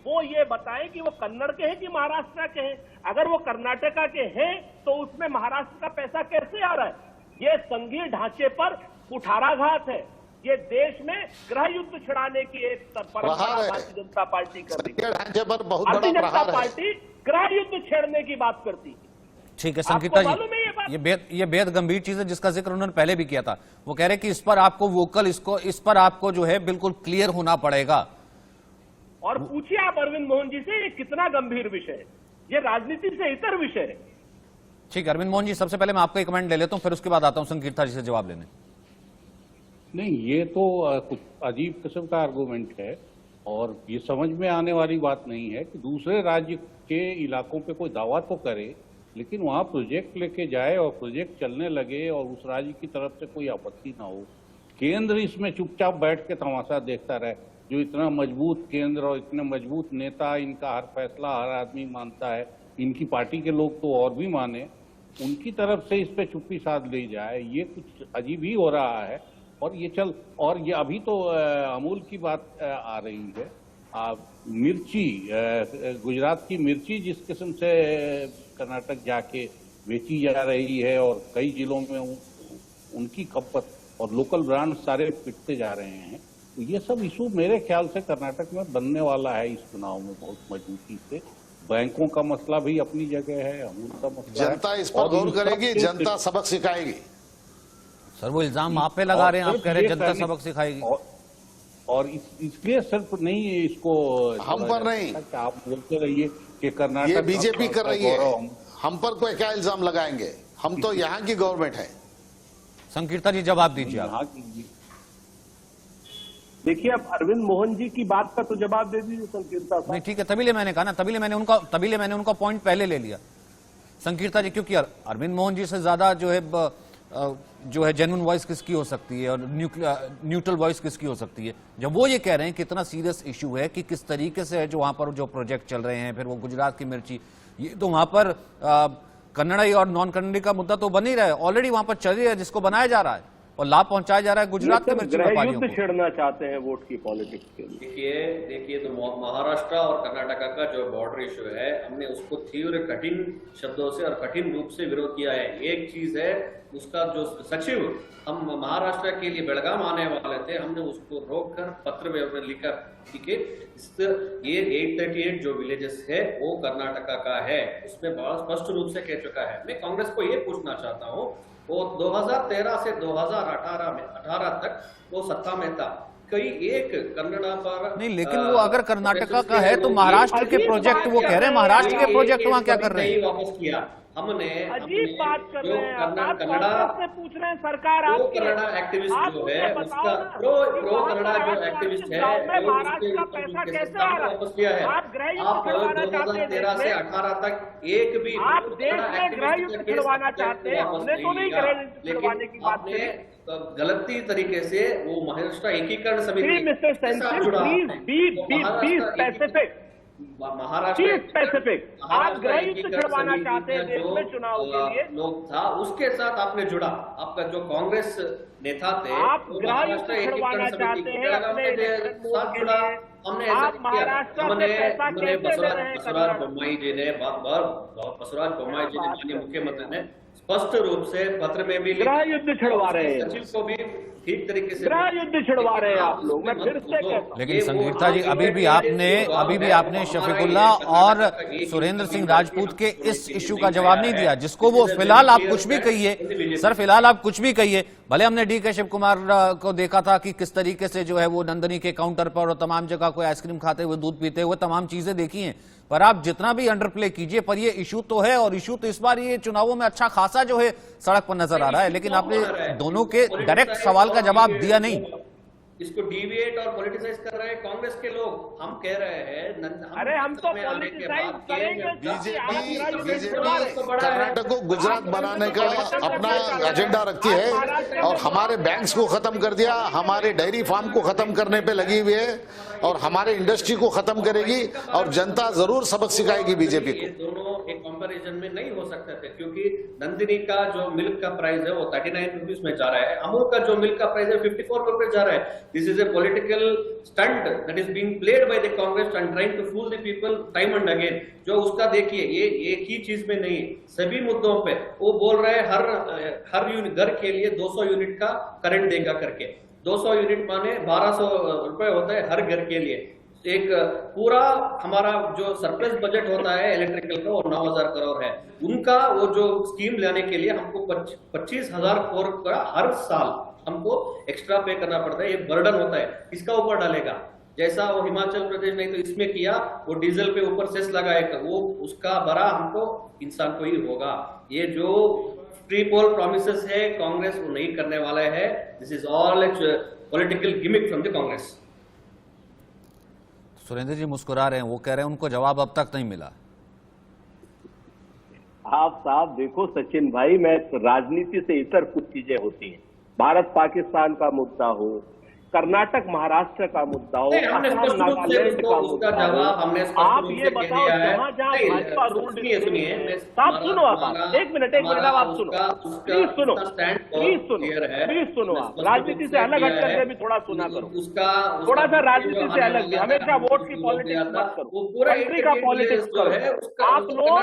वो ये बताएं कि वो कन्नड़ के हैं कि महाराष्ट्र के हैं। अगर वो कर्नाटका के हैं तो उसमें महाराष्ट्र का पैसा कैसे आ रहा है? ये संघीय ढांचे पर कुठाराघात है। ये देश में गृह युद्ध छिड़ाने की एक परंपरा
प्रहार है।
भारतीय जनता पार्टी कर रही है।
ढांचे पर बहुत
भारतीय
बड़ा
जनता
प्रहार है।
पार्टी गृह युद्ध छेड़ने की बात करती है।
ठीक है संगीता
आपको मालूम है ये
जी,
बात?
ये बेहद गंभीर चीज है जिसका जिक्र उन्होंने पहले भी किया था। वो कह रहे हैं कि इस पर आपको वोकल, इस पर आपको जो है बिल्कुल क्लियर होना पड़ेगा।
और पूछिए आप अरविंद मोहन जी से, ये कितना गंभीर विषय है, ये राजनीति से इतर विषय है।
ठीक है अरविंद मोहन जी, सबसे पहले मैं आपका एक कमेंट ले लेता हूं, फिर उसके बाद आता हूं संगीता जी से जवाब लेने।
नहीं, ये तो कुछ अजीब किस्म का आर्गूमेंट है और ये समझ में आने वाली बात नहीं है कि दूसरे राज्य के इलाकों पे कोई दावा तो करे, लेकिन वहाँ प्रोजेक्ट लेके जाए और प्रोजेक्ट चलने लगे और उस राज्य की तरफ से कोई आपत्ति ना हो। केंद्र इसमें चुपचाप बैठ के तमाशा देखता रहे, जो इतना मजबूत केंद्र और इतने मजबूत नेता, इनका हर फैसला हर आदमी मानता है, इनकी पार्टी के लोग तो और भी माने, उनकी तरफ से इस पे चुप्पी साध ली जाए, ये कुछ अजीब ही हो रहा है। और ये अभी तो अमूल की बात आ रही है, मिर्ची, गुजरात की मिर्ची जिस किस्म से कर्नाटक जाके बेची जा रही है और कई जिलों में उनकी खपत और लोकल ब्रांड सारे पिटते जा रहे हैं, तो ये सब इशू मेरे ख्याल से कर्नाटक में बनने वाला है इस चुनाव में बहुत मजबूती से। बैंकों का मसला भी अपनी जगह है, अमूल का मसला है।
जनता इस पर गौर करेगी, जनता सबक सिखाएगी।
सर वो इल्जाम आप पे लगा रहे हैं, आप कह रहे हैं जनता सबक सिखाएगी।
और इसलिए सिर्फ नहीं इसको
हम पर नहीं,
आप बोलते रहिए कि कर्नाटक
ये बीजेपी कर रही है,
गौरव
हम पर कोई क्या इल्जाम लगाएंगे? हम तो यहाँ की गवर्नमेंट है।
संकीर्ता जी जवाब दीजिए आप।
यहाँ की।
देखिए, अब अरविंद मोहन जी की बात का तो जवाब दे दीजिए संकीर्ता साहब।
नहीं ठीक है, तभी मैंने कहा ना, तभी मैंने उनका पॉइंट पहले ले लिया संकीर्ता जी, क्योंकि अरविंद मोहन जी से ज्यादा जो है जेन्युइन वॉइस किसकी हो सकती है और न्यूट्रल वॉइस किसकी हो सकती है, जब वो ये कह रहे हैं कि इतना सीरियस इशू है कि किस तरीके से जो वहां पर जो प्रोजेक्ट चल रहे हैं, फिर वो गुजरात की मिर्ची, ये तो वहां पर कन्नड़ई और नॉन कन्नड़ी का मुद्दा तो बन ही रहा है, ऑलरेडी वहां पर चल रही है, जिसको बनाया जा रहा है और लाभ पहुंचाया जा रहा है गुजरात के मिर्ची व्यापारियों को।
छेड़ना चाहते हैं वोट की पॉलिटिक्स के लिए।
देखिए तो महाराष्ट्र और कर्नाटका का जो बॉर्डर इशू है, हमने उसको तीव्र कठिन शब्दों से और कठिन रूप से विरोध किया है। एक चीज है, उसका जो सचिव हम महाराष्ट्र के लिए बेलगाम आने वाले थे, हमने उसको रोककर पत्र में लिखा कि ये 838 जो विलेजेस है वो कर्नाटका का है, उसमें बहुत स्पष्ट रूप से कह चुका है। मैं कांग्रेस को ये पूछना चाहता हूँ, वो 2013 से 2018 तक वो सत्ता में था, कई एक कन्नड़ा पर
नहीं, लेकिन वो अगर कर्नाटका का है तो महाराष्ट्र के प्रोजेक्ट, वो कह रहे हैं महाराष्ट्र के प्रोजेक्ट वहां क्या कर रहे हैं?
वापस किया हमने
अजीब बात कर रहे हैं आप,
कन्नड़ा
से पूछ रहे हैं सरकार
प्रो
आपकी
कन्नड़ा एक्टिविस्ट जो है उसका प्रो कन्नड़ा जो एक्टिविस्ट है
महाराष्ट्र का पैसा कैसे आ रहा है?
वापस किया है।
आप गृह युद्ध
आप
छुड़वाना चाहते हैं
2013 से 18 तक एक भी
आप देश में गृह युद्ध छुड़वाना चाहते हैं, हमने तो नहीं गृह युद्ध छुड़वाने की बात
आपने
करी।
गलती तरीके से वो महाराष्ट्र एकीकरण समिति
mister Senthil, please be specific,
Maharashtra
specific. आप गृह युद्ध छुड़वाना चाहते हैं देश में चुनाव के लिए,
लोग था उसके साथ आपने जुड़ा, आपका जो कांग्रेस नेता थे
आप गृह युद्ध छुड़वाना चाहते हैं अपने
साथ जुड़ा। हमने
आप महाराष्ट्र से पैसा कैसे ले रहे हैं?
बसवराज बोम्मई जी ने बसवराज बोम्मई जी ने, माननीय मुख्यमंत्री ने स्पष्ट रूप से पत्र में भी
गृह युद्ध छुड़वा रहे हैं,
सचिव को भी ठीक तरीके से
गृह युद्ध छुड़वा रहे हैं आप लोग। मैं फिर से कहता हूं,
लेकिन संगीता जी अभी भी आपने शफीकुल्ला और सुरेंद्र सिंह राजपूत के इस इशू का जवाब नहीं दिया, जिसको वो फिलहाल आप कुछ भी कहिए सर, फिलहाल आप कुछ भी कहिए, भले हमने DK शिव कुमार को देखा था कि किस तरीके से जो है वो नंदनी के काउंटर पर और तमाम जगह कोई आइसक्रीम खाते हुए, दूध पीते हुए, तमाम चीजें देखी हैं, पर आप जितना भी अंडरप्ले कीजिए, पर ये इशू तो है, और इशू तो इस बार ये चुनावों में अच्छा खासा जो है सड़क पर नजर आ रहा है, लेकिन आपने दोनों के डायरेक्ट सवाल का जवाब दिया नहीं।
इसको डिविएट और पॉलिटिसाइज कर रहे हैं कांग्रेस के लोग। हम कह रहे हैं
अरे हम तो पॉलिटिसाइज करेंगे।
बीजेपी कर्नाटक को गुजरात बनाने का अपना एजेंडा रखती है और हमारे बैंक्स को खत्म कर दिया, हमारे डेयरी फार्म को खत्म करने पे लगी हुई है और हमारे इंडस्ट्री को खत्म करेगी और जनता जरूर सबक सिखाएगी बीजेपी को।
ये दोनों एक कंपैरिजन में नहीं हो सकते थे, क्योंकि नंदिनी का जो मिल्क का प्राइस है वो 39 रुपीस में जा रहा है, अमूल का जो मिल्क का प्राइस है 54 रुपीस जा रहा है। This is a political stunt that is being played by the Congress and trying to fool the people time and again. जो उसका देखिए, ये एक ही चीज में नहीं, सभी मुद्दों पे वो बोल रहे हैं हर घर के लिए 200 यूनिट का करंट देगा करके। 200 यूनिट माने 1200 रुपए होता है हर घर के लिए। एक पूरा हमारा जो सरप्लस बजट होता है इलेक्ट्रिकल का वो 9000 करोड़ है। उनका वो जो स्कीम लाने के लिए हमको 25,000 करोड़ का हर साल हमको एक्स्ट्रा पे करना पड़ता है। ये बर्डन होता है, किसका ऊपर डालेगा? जैसा वो हिमाचल प्रदेश नहीं तो इसमें किया, वो डीजल पे ऊपर सेस लगाएगा, वो उसका बड़ा हमको इंसान को ही होगा। ये जो प्री पोल प्रॉमिसेस है कांग्रेस वो नहीं करने वाला है। This is all political gimmick from the Congress.
Surendra ji मुस्कुरा रहे हैं, वो कह रहे हैं उनको जवाब अब तक नहीं मिला।
आप साहब देखो सचिन भाई, मैं राजनीति से इतर कुछ चीजें होती हैं, भारत पाकिस्तान का मुद्दा हो, कर्नाटक महाराष्ट्र का मुद्दा हो, असम नागालैंड का मुद्दा हो, आप ये बताओ जहां जहां भाजपा रूल साहब सुनो आप एक मिनट आप सुनो, प्लीज सुनो आप राजनीति से अलग हट करके भी थोड़ा सुना करो, थोड़ा सा राजनीति से अलग भी, हमेशा वोट की पॉलिटिक्स मत करो, कंट्री का पॉलिटिक्स करो। आप लोग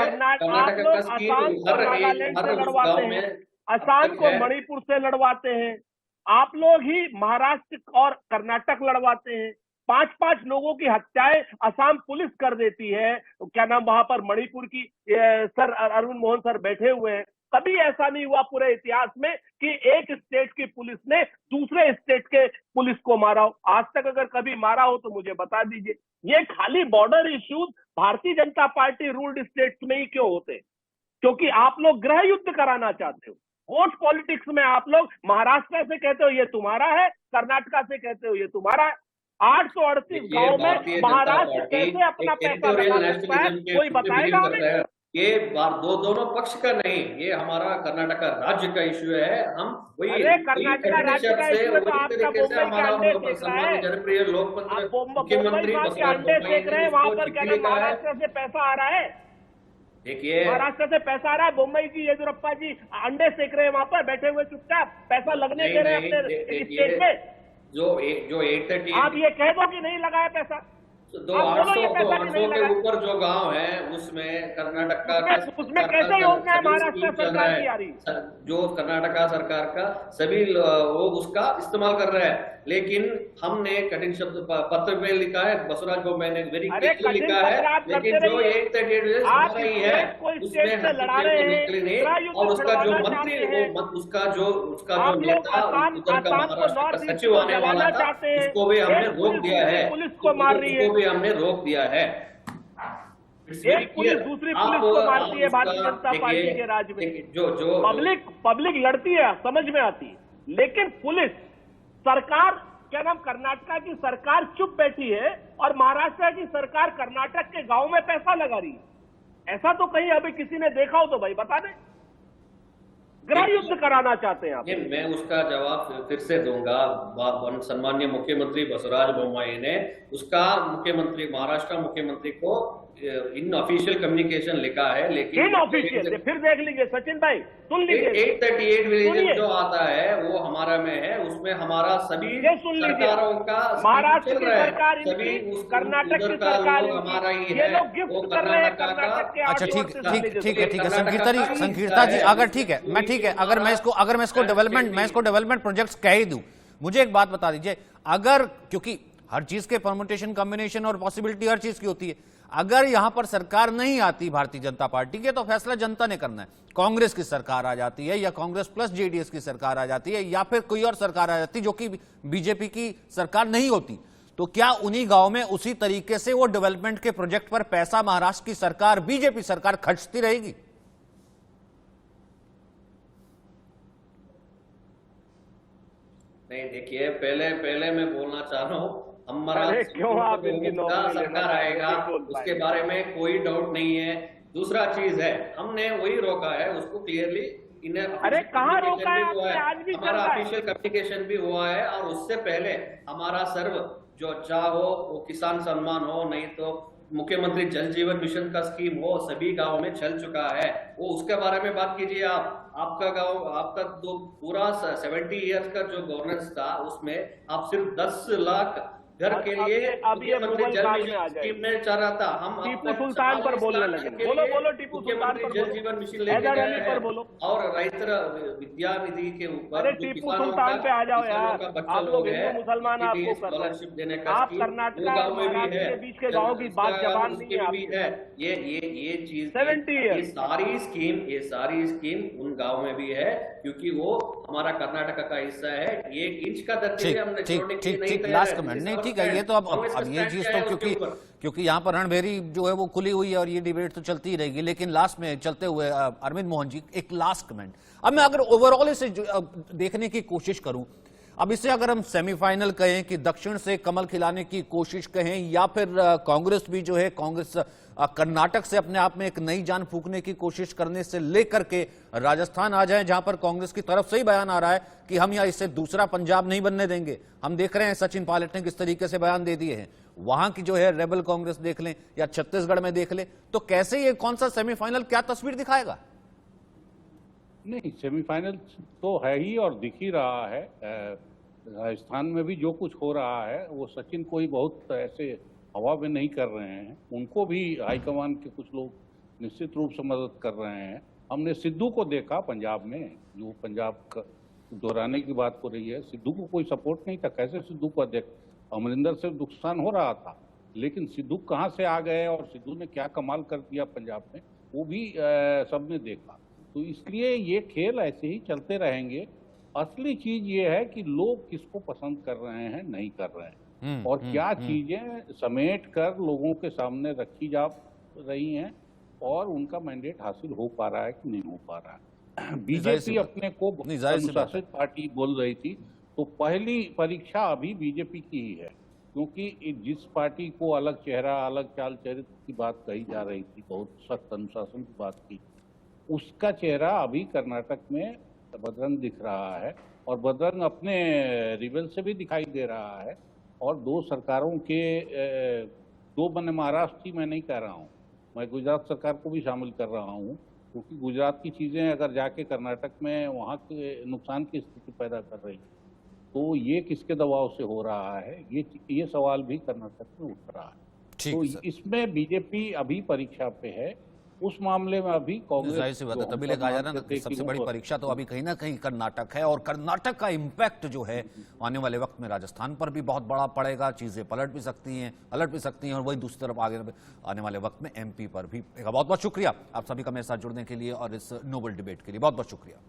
असम को नागालैंड से लड़वाते हैं, असम को मणिपुर से लड़वाते हैं, आप लोग ही महाराष्ट्र और कर्नाटक लड़वाते हैं। 5-5 लोगों की हत्याएं असम पुलिस कर देती है, क्या नाम वहां पर मणिपुर की सर अरुण मोहन सर बैठे हुए हैं। कभी ऐसा नहीं हुआ पूरे इतिहास में कि एक स्टेट की पुलिस ने दूसरे स्टेट के पुलिस को मारा हो। आज तक अगर कभी मारा हो तो मुझे बता दीजिए। ये खाली border issues Bharatiya Janata party ruled states में ही क्यों होते? क्योंकि आप लोग गृह युद्ध कराना चाहते हो। वोट पॉलिटिक्स में आप लोग महाराष्ट्र से कहते हो ये तुम्हारा है, कर्नाटक से कहते हो ये तुम्हारा है। 838 गांव में महाराष्ट्र कैसे अपना पैसा लगा सकता है, कोई बताएगा हमें?
ये दोनों पक्ष का नहीं, ये हमारा कर्नाटक राज्य का इश्यू है। हम वही
कर्नाटक राज्य का इश्यू है तो आपका मुंबई के अंडे सेक रहा है,
जनप्रिय लोकतंत्र
मुंबई के अंडे सेक रहे हैं, वहां पर क्या महाराष्ट्र से पैसा आ रहा है,
देखिए
महाराष्ट्र से पैसा आ रहा है। मुंबई की येदियुरप्पा जी अंडे सेक रहे हैं वहां पर बैठे हुए चुपचाप, पैसा लगने दे रहे हैं अपने स्टेट में।
जो 838
आप ये कह दो कि नहीं लगाया पैसा,
800 के ऊपर जो गांव है उसमें कर्नाटक का
उसमें कैसे योजना है महाराष्ट्र सरकार की आ रही,
जो कर्नाटक सरकार का सभी लोग उसका इस्तेमाल कर रहे हैं। लेकिन हमने कठिन शब्द पत्र में लिखा है, बसवराज बोम्मई ने वेरी क्लियरली लिखा है, लेकिन जो 838 हमारा ही है उसमें निकले नहीं। और उसका जो मंत्री उसका जो नेता उधर का महाराष्ट्र का सचिव आने वाला था उसको भी हमने रोक दिया है,
पुलिस को मार रही है,
हमने रोक दिया है।
एक पुलिस दूसरी पुलिस को मारती है भारतीय जनता पार्टी के राज में। जो पब्लिक लड़ती है समझ में आती है, लेकिन पुलिस सरकार क्या नाम कर्नाटक की सरकार चुप बैठी है और महाराष्ट्र की सरकार कर्नाटक के गांव में पैसा लगा रही है। ऐसा तो कहीं अभी किसी ने देखा हो तो भाई बता दें। गृह युद्ध कराना चाहते हैं आप?
मैं उसका जवाब फिर से दूंगा। सम्मान्य मुख्यमंत्री बसवराज बोम्मई ने उसका महाराष्ट्र मुख्यमंत्री को इन ऑफिशियल कम्युनिकेशन लिखा है, लेकिन
इन ऑफिशियल फिर देख लीजिए सचिन भाई, सुन लीजिए।
838 विलेज जो आता है वो हमारा में है, उसमें हमारा सभी सरकारों का
महाराष्ट्र की सरकार, कर्नाटक की सरकार
हमारा ही
ये लोग गिफ्ट कर रहे हैं कर्नाटक के।
अच्छा ठीक है संकीर्ता जी, अगर ठीक है अगर मैं इसको डेवलपमेंट प्रोजेक्ट्स कह ही दूं, मुझे एक बात बता दीजिए, अगर क्योंकि हर चीज के परम्यूटेशन कॉम्बिनेशन और पॉसिबिलिटी हर चीज की होती है, अगर यहां पर सरकार नहीं आती भारतीय जनता पार्टी के तो फैसला जनता ने करना है। कांग्रेस की सरकार आ जाती है या कांग्रेस प्लस जेडीएस की सरकार आ जाती है या फिर कोई और सरकार आ जाती जो कि बीजेपी की सरकार नहीं होती, तो क्या उन्हीं गांव में उसी तरीके से वो डेवलपमेंट के प्रोजेक्ट पर पैसा महाराष्ट्र की सरकार बीजेपी सरकार खर्चती रहेगी?
नहीं, देखिए, पहले मैं बोलना चाह रहा हूँ, हमारा
अरे क्यों आप इनकी
बहुमत का
नौकरी
सरकार आएगा, उसके बारे में कोई डाउट नहीं है। दूसरा चीज है, हमने वही रोका है उसको क्लियरली। इन्हें
अरे कहाँ रोका है
हुआ
आपने? आज भी चल
हमारा
रहा है।
ऑफिशियल कम्युनिकेशन भी हुआ है, और उससे पहले हमारा सर्व जो चाहो वो किसान सम्मान हो, नहीं तो मुख्यमंत्री जल जीवन मिशन का स्कीम हो, सभी गांव में चल चुका है। वो उसके बारे में बात कीजिए आप। आपका गांव, आपका जो पूरा 70 इयर्स का जो गवर्नेंस था, उसमें आप सिर्फ 10 लाख घर के लिए
अब ये मुगल काल में आ जाए।
स्कीम में चल रहा था। हम
टीपू सुल्तान पर बोलने लगे। बोलो टीपू सुल्तान पर
जल
बोलो।
जीवन मिशन लेके
हैदर
गए
अली पर
हैं,
बोलो।
और रैतर विद्या निधि के ऊपर
अरे
जो
टीपू
किसानों
सुल्तान
का-
पे आ जाओ
किसानों
यार।
का बच्चा
आप लोग
है,
हिंदू मुसलमान आपको कर रहे
स्कॉलरशिप देने
हैं।
का
आप
स्कीम
कर्नाटक
वो गाँव में भी
महाराष्ट्र
है,
के बीच के गाँव की बात जबान नहीं है
भी
आपकी।
है। ये चीज
70
ये
years।
सारी स्कीम उन गाँव में भी है, क्योंकि वो हमारा कर्नाटक का हिस्सा है। 1 इंच का धरती
ठीक
भी हमने
ठीक
छोड़ने के
ठीक
लिए नहीं
ठीक
तैयार
लास्ट
है।
कमेंट
This is
नहीं,
our
ठीक है। ये
stand।
तो अब
कांग्रेस का
ये
stand
चीज
क्या
तो
है उसके ऊपर?
क्योंकि यहाँ पर रणभेरी जो है वो खुली हुई है और ये डिबेट तो चलती ही रहेगी, लेकिन लास्ट में चलते हुए अरविंद मोहन जी, एक लास्ट कमेंट। अब मैं अगर ओवरऑल इसे देखने की कोशिश करूं, अब इसे अगर हम सेमीफाइनल कहें कि दक्षिण से कमल खिलाने की कोशिश कहें, या फिर कांग्रेस भी जो है, कांग्रेस कर्नाटक से अपने आप में एक नई जान फूंकने की कोशिश करने से लेकर के राजस्थान आ जाए, जहां पर कांग्रेस की तरफ से ही बयान आ रहा है कि हम यहाँ इससे दूसरा पंजाब नहीं बनने देंगे। हम देख रहे हैं सचिन पायलट ने किस तरीके से बयान दे दिए हैं। वहां की जो है रेबल कांग्रेस देख लें या छत्तीसगढ़ में देख लें, तो कैसे ये कौन सा सेमीफाइनल क्या तस्वीर दिखाएगा?
नहीं, सेमीफाइनल तो है ही और दिख ही रहा है। राजस्थान में भी जो कुछ हो रहा है वो सचिन को ही बहुत ऐसे हवा में नहीं कर रहे हैं, उनको भी हाईकमान के कुछ लोग निश्चित रूप से मदद कर रहे हैं। हमने सिद्धू को देखा पंजाब में, जो पंजाब का दोहराने की बात हो रही है, सिद्धू को कोई सपोर्ट नहीं था। कैसे सिद्धू को देख, अमरिंदर से नुकसान हो रहा था, लेकिन सिद्धू कहाँ से आ गए और सिद्धू ने क्या कमाल कर दिया पंजाब में, वो भी सबने देखा। तो इसलिए ये खेल ऐसे ही चलते रहेंगे। असली चीज ये है कि लोग किसको पसंद कर रहे हैं, नहीं कर रहे हैं, और क्या चीजें समेट कर लोगों के सामने रखी जा रही हैं और उनका मैंडेट हासिल हो पा रहा है कि नहीं हो पा रहा है। बीजेपी अपने को अनुशासित पार्टी बोल रही थी, तो पहली परीक्षा अभी बीजेपी की ही है, क्योंकि जिस पार्टी को अलग चेहरा, अलग चाल चरित्र की बात कही जा रही थी, बहुत सख्त अनुशासन की बात की, उसका चेहरा अभी कर्नाटक में बजरंग दिख रहा है, और बजरंग अपने रिबल से भी दिखाई दे रहा है। और दो सरकारों के दो बने महाराष्ट्र की मैं नहीं कह रहा हूँ, मैं गुजरात सरकार को भी शामिल कर रहा हूँ, क्योंकि गुजरात की चीज़ें अगर जाके कर्नाटक में वहाँ के नुकसान की स्थिति पैदा कर रही, तो ये किसके दबाव से हो रहा है, ये सवाल भी कर्नाटक में उठ रहा है। तो इसमें बीजेपी अभी परीक्षा पे है, उस मामले में अभी कांग्रेस,
जाहिर सी बात है, तभी कहा जा रहा है ना, सबसे बड़ी परीक्षा तो अभी कहीं ना कहीं कर्नाटक है, और कर्नाटक का इम्पैक्ट जो है आने वाले वक्त में राजस्थान पर भी बहुत बड़ा पड़ेगा। चीजें पलट भी सकती हैं, और वही दूसरी तरफ आने वाले वक्त में एमपी पर भी। बहुत बहुत शुक्रिया आप सभी का मेरे साथ जुड़ने के लिए और इस नोबल डिबेट के लिए बहुत बहुत शुक्रिया।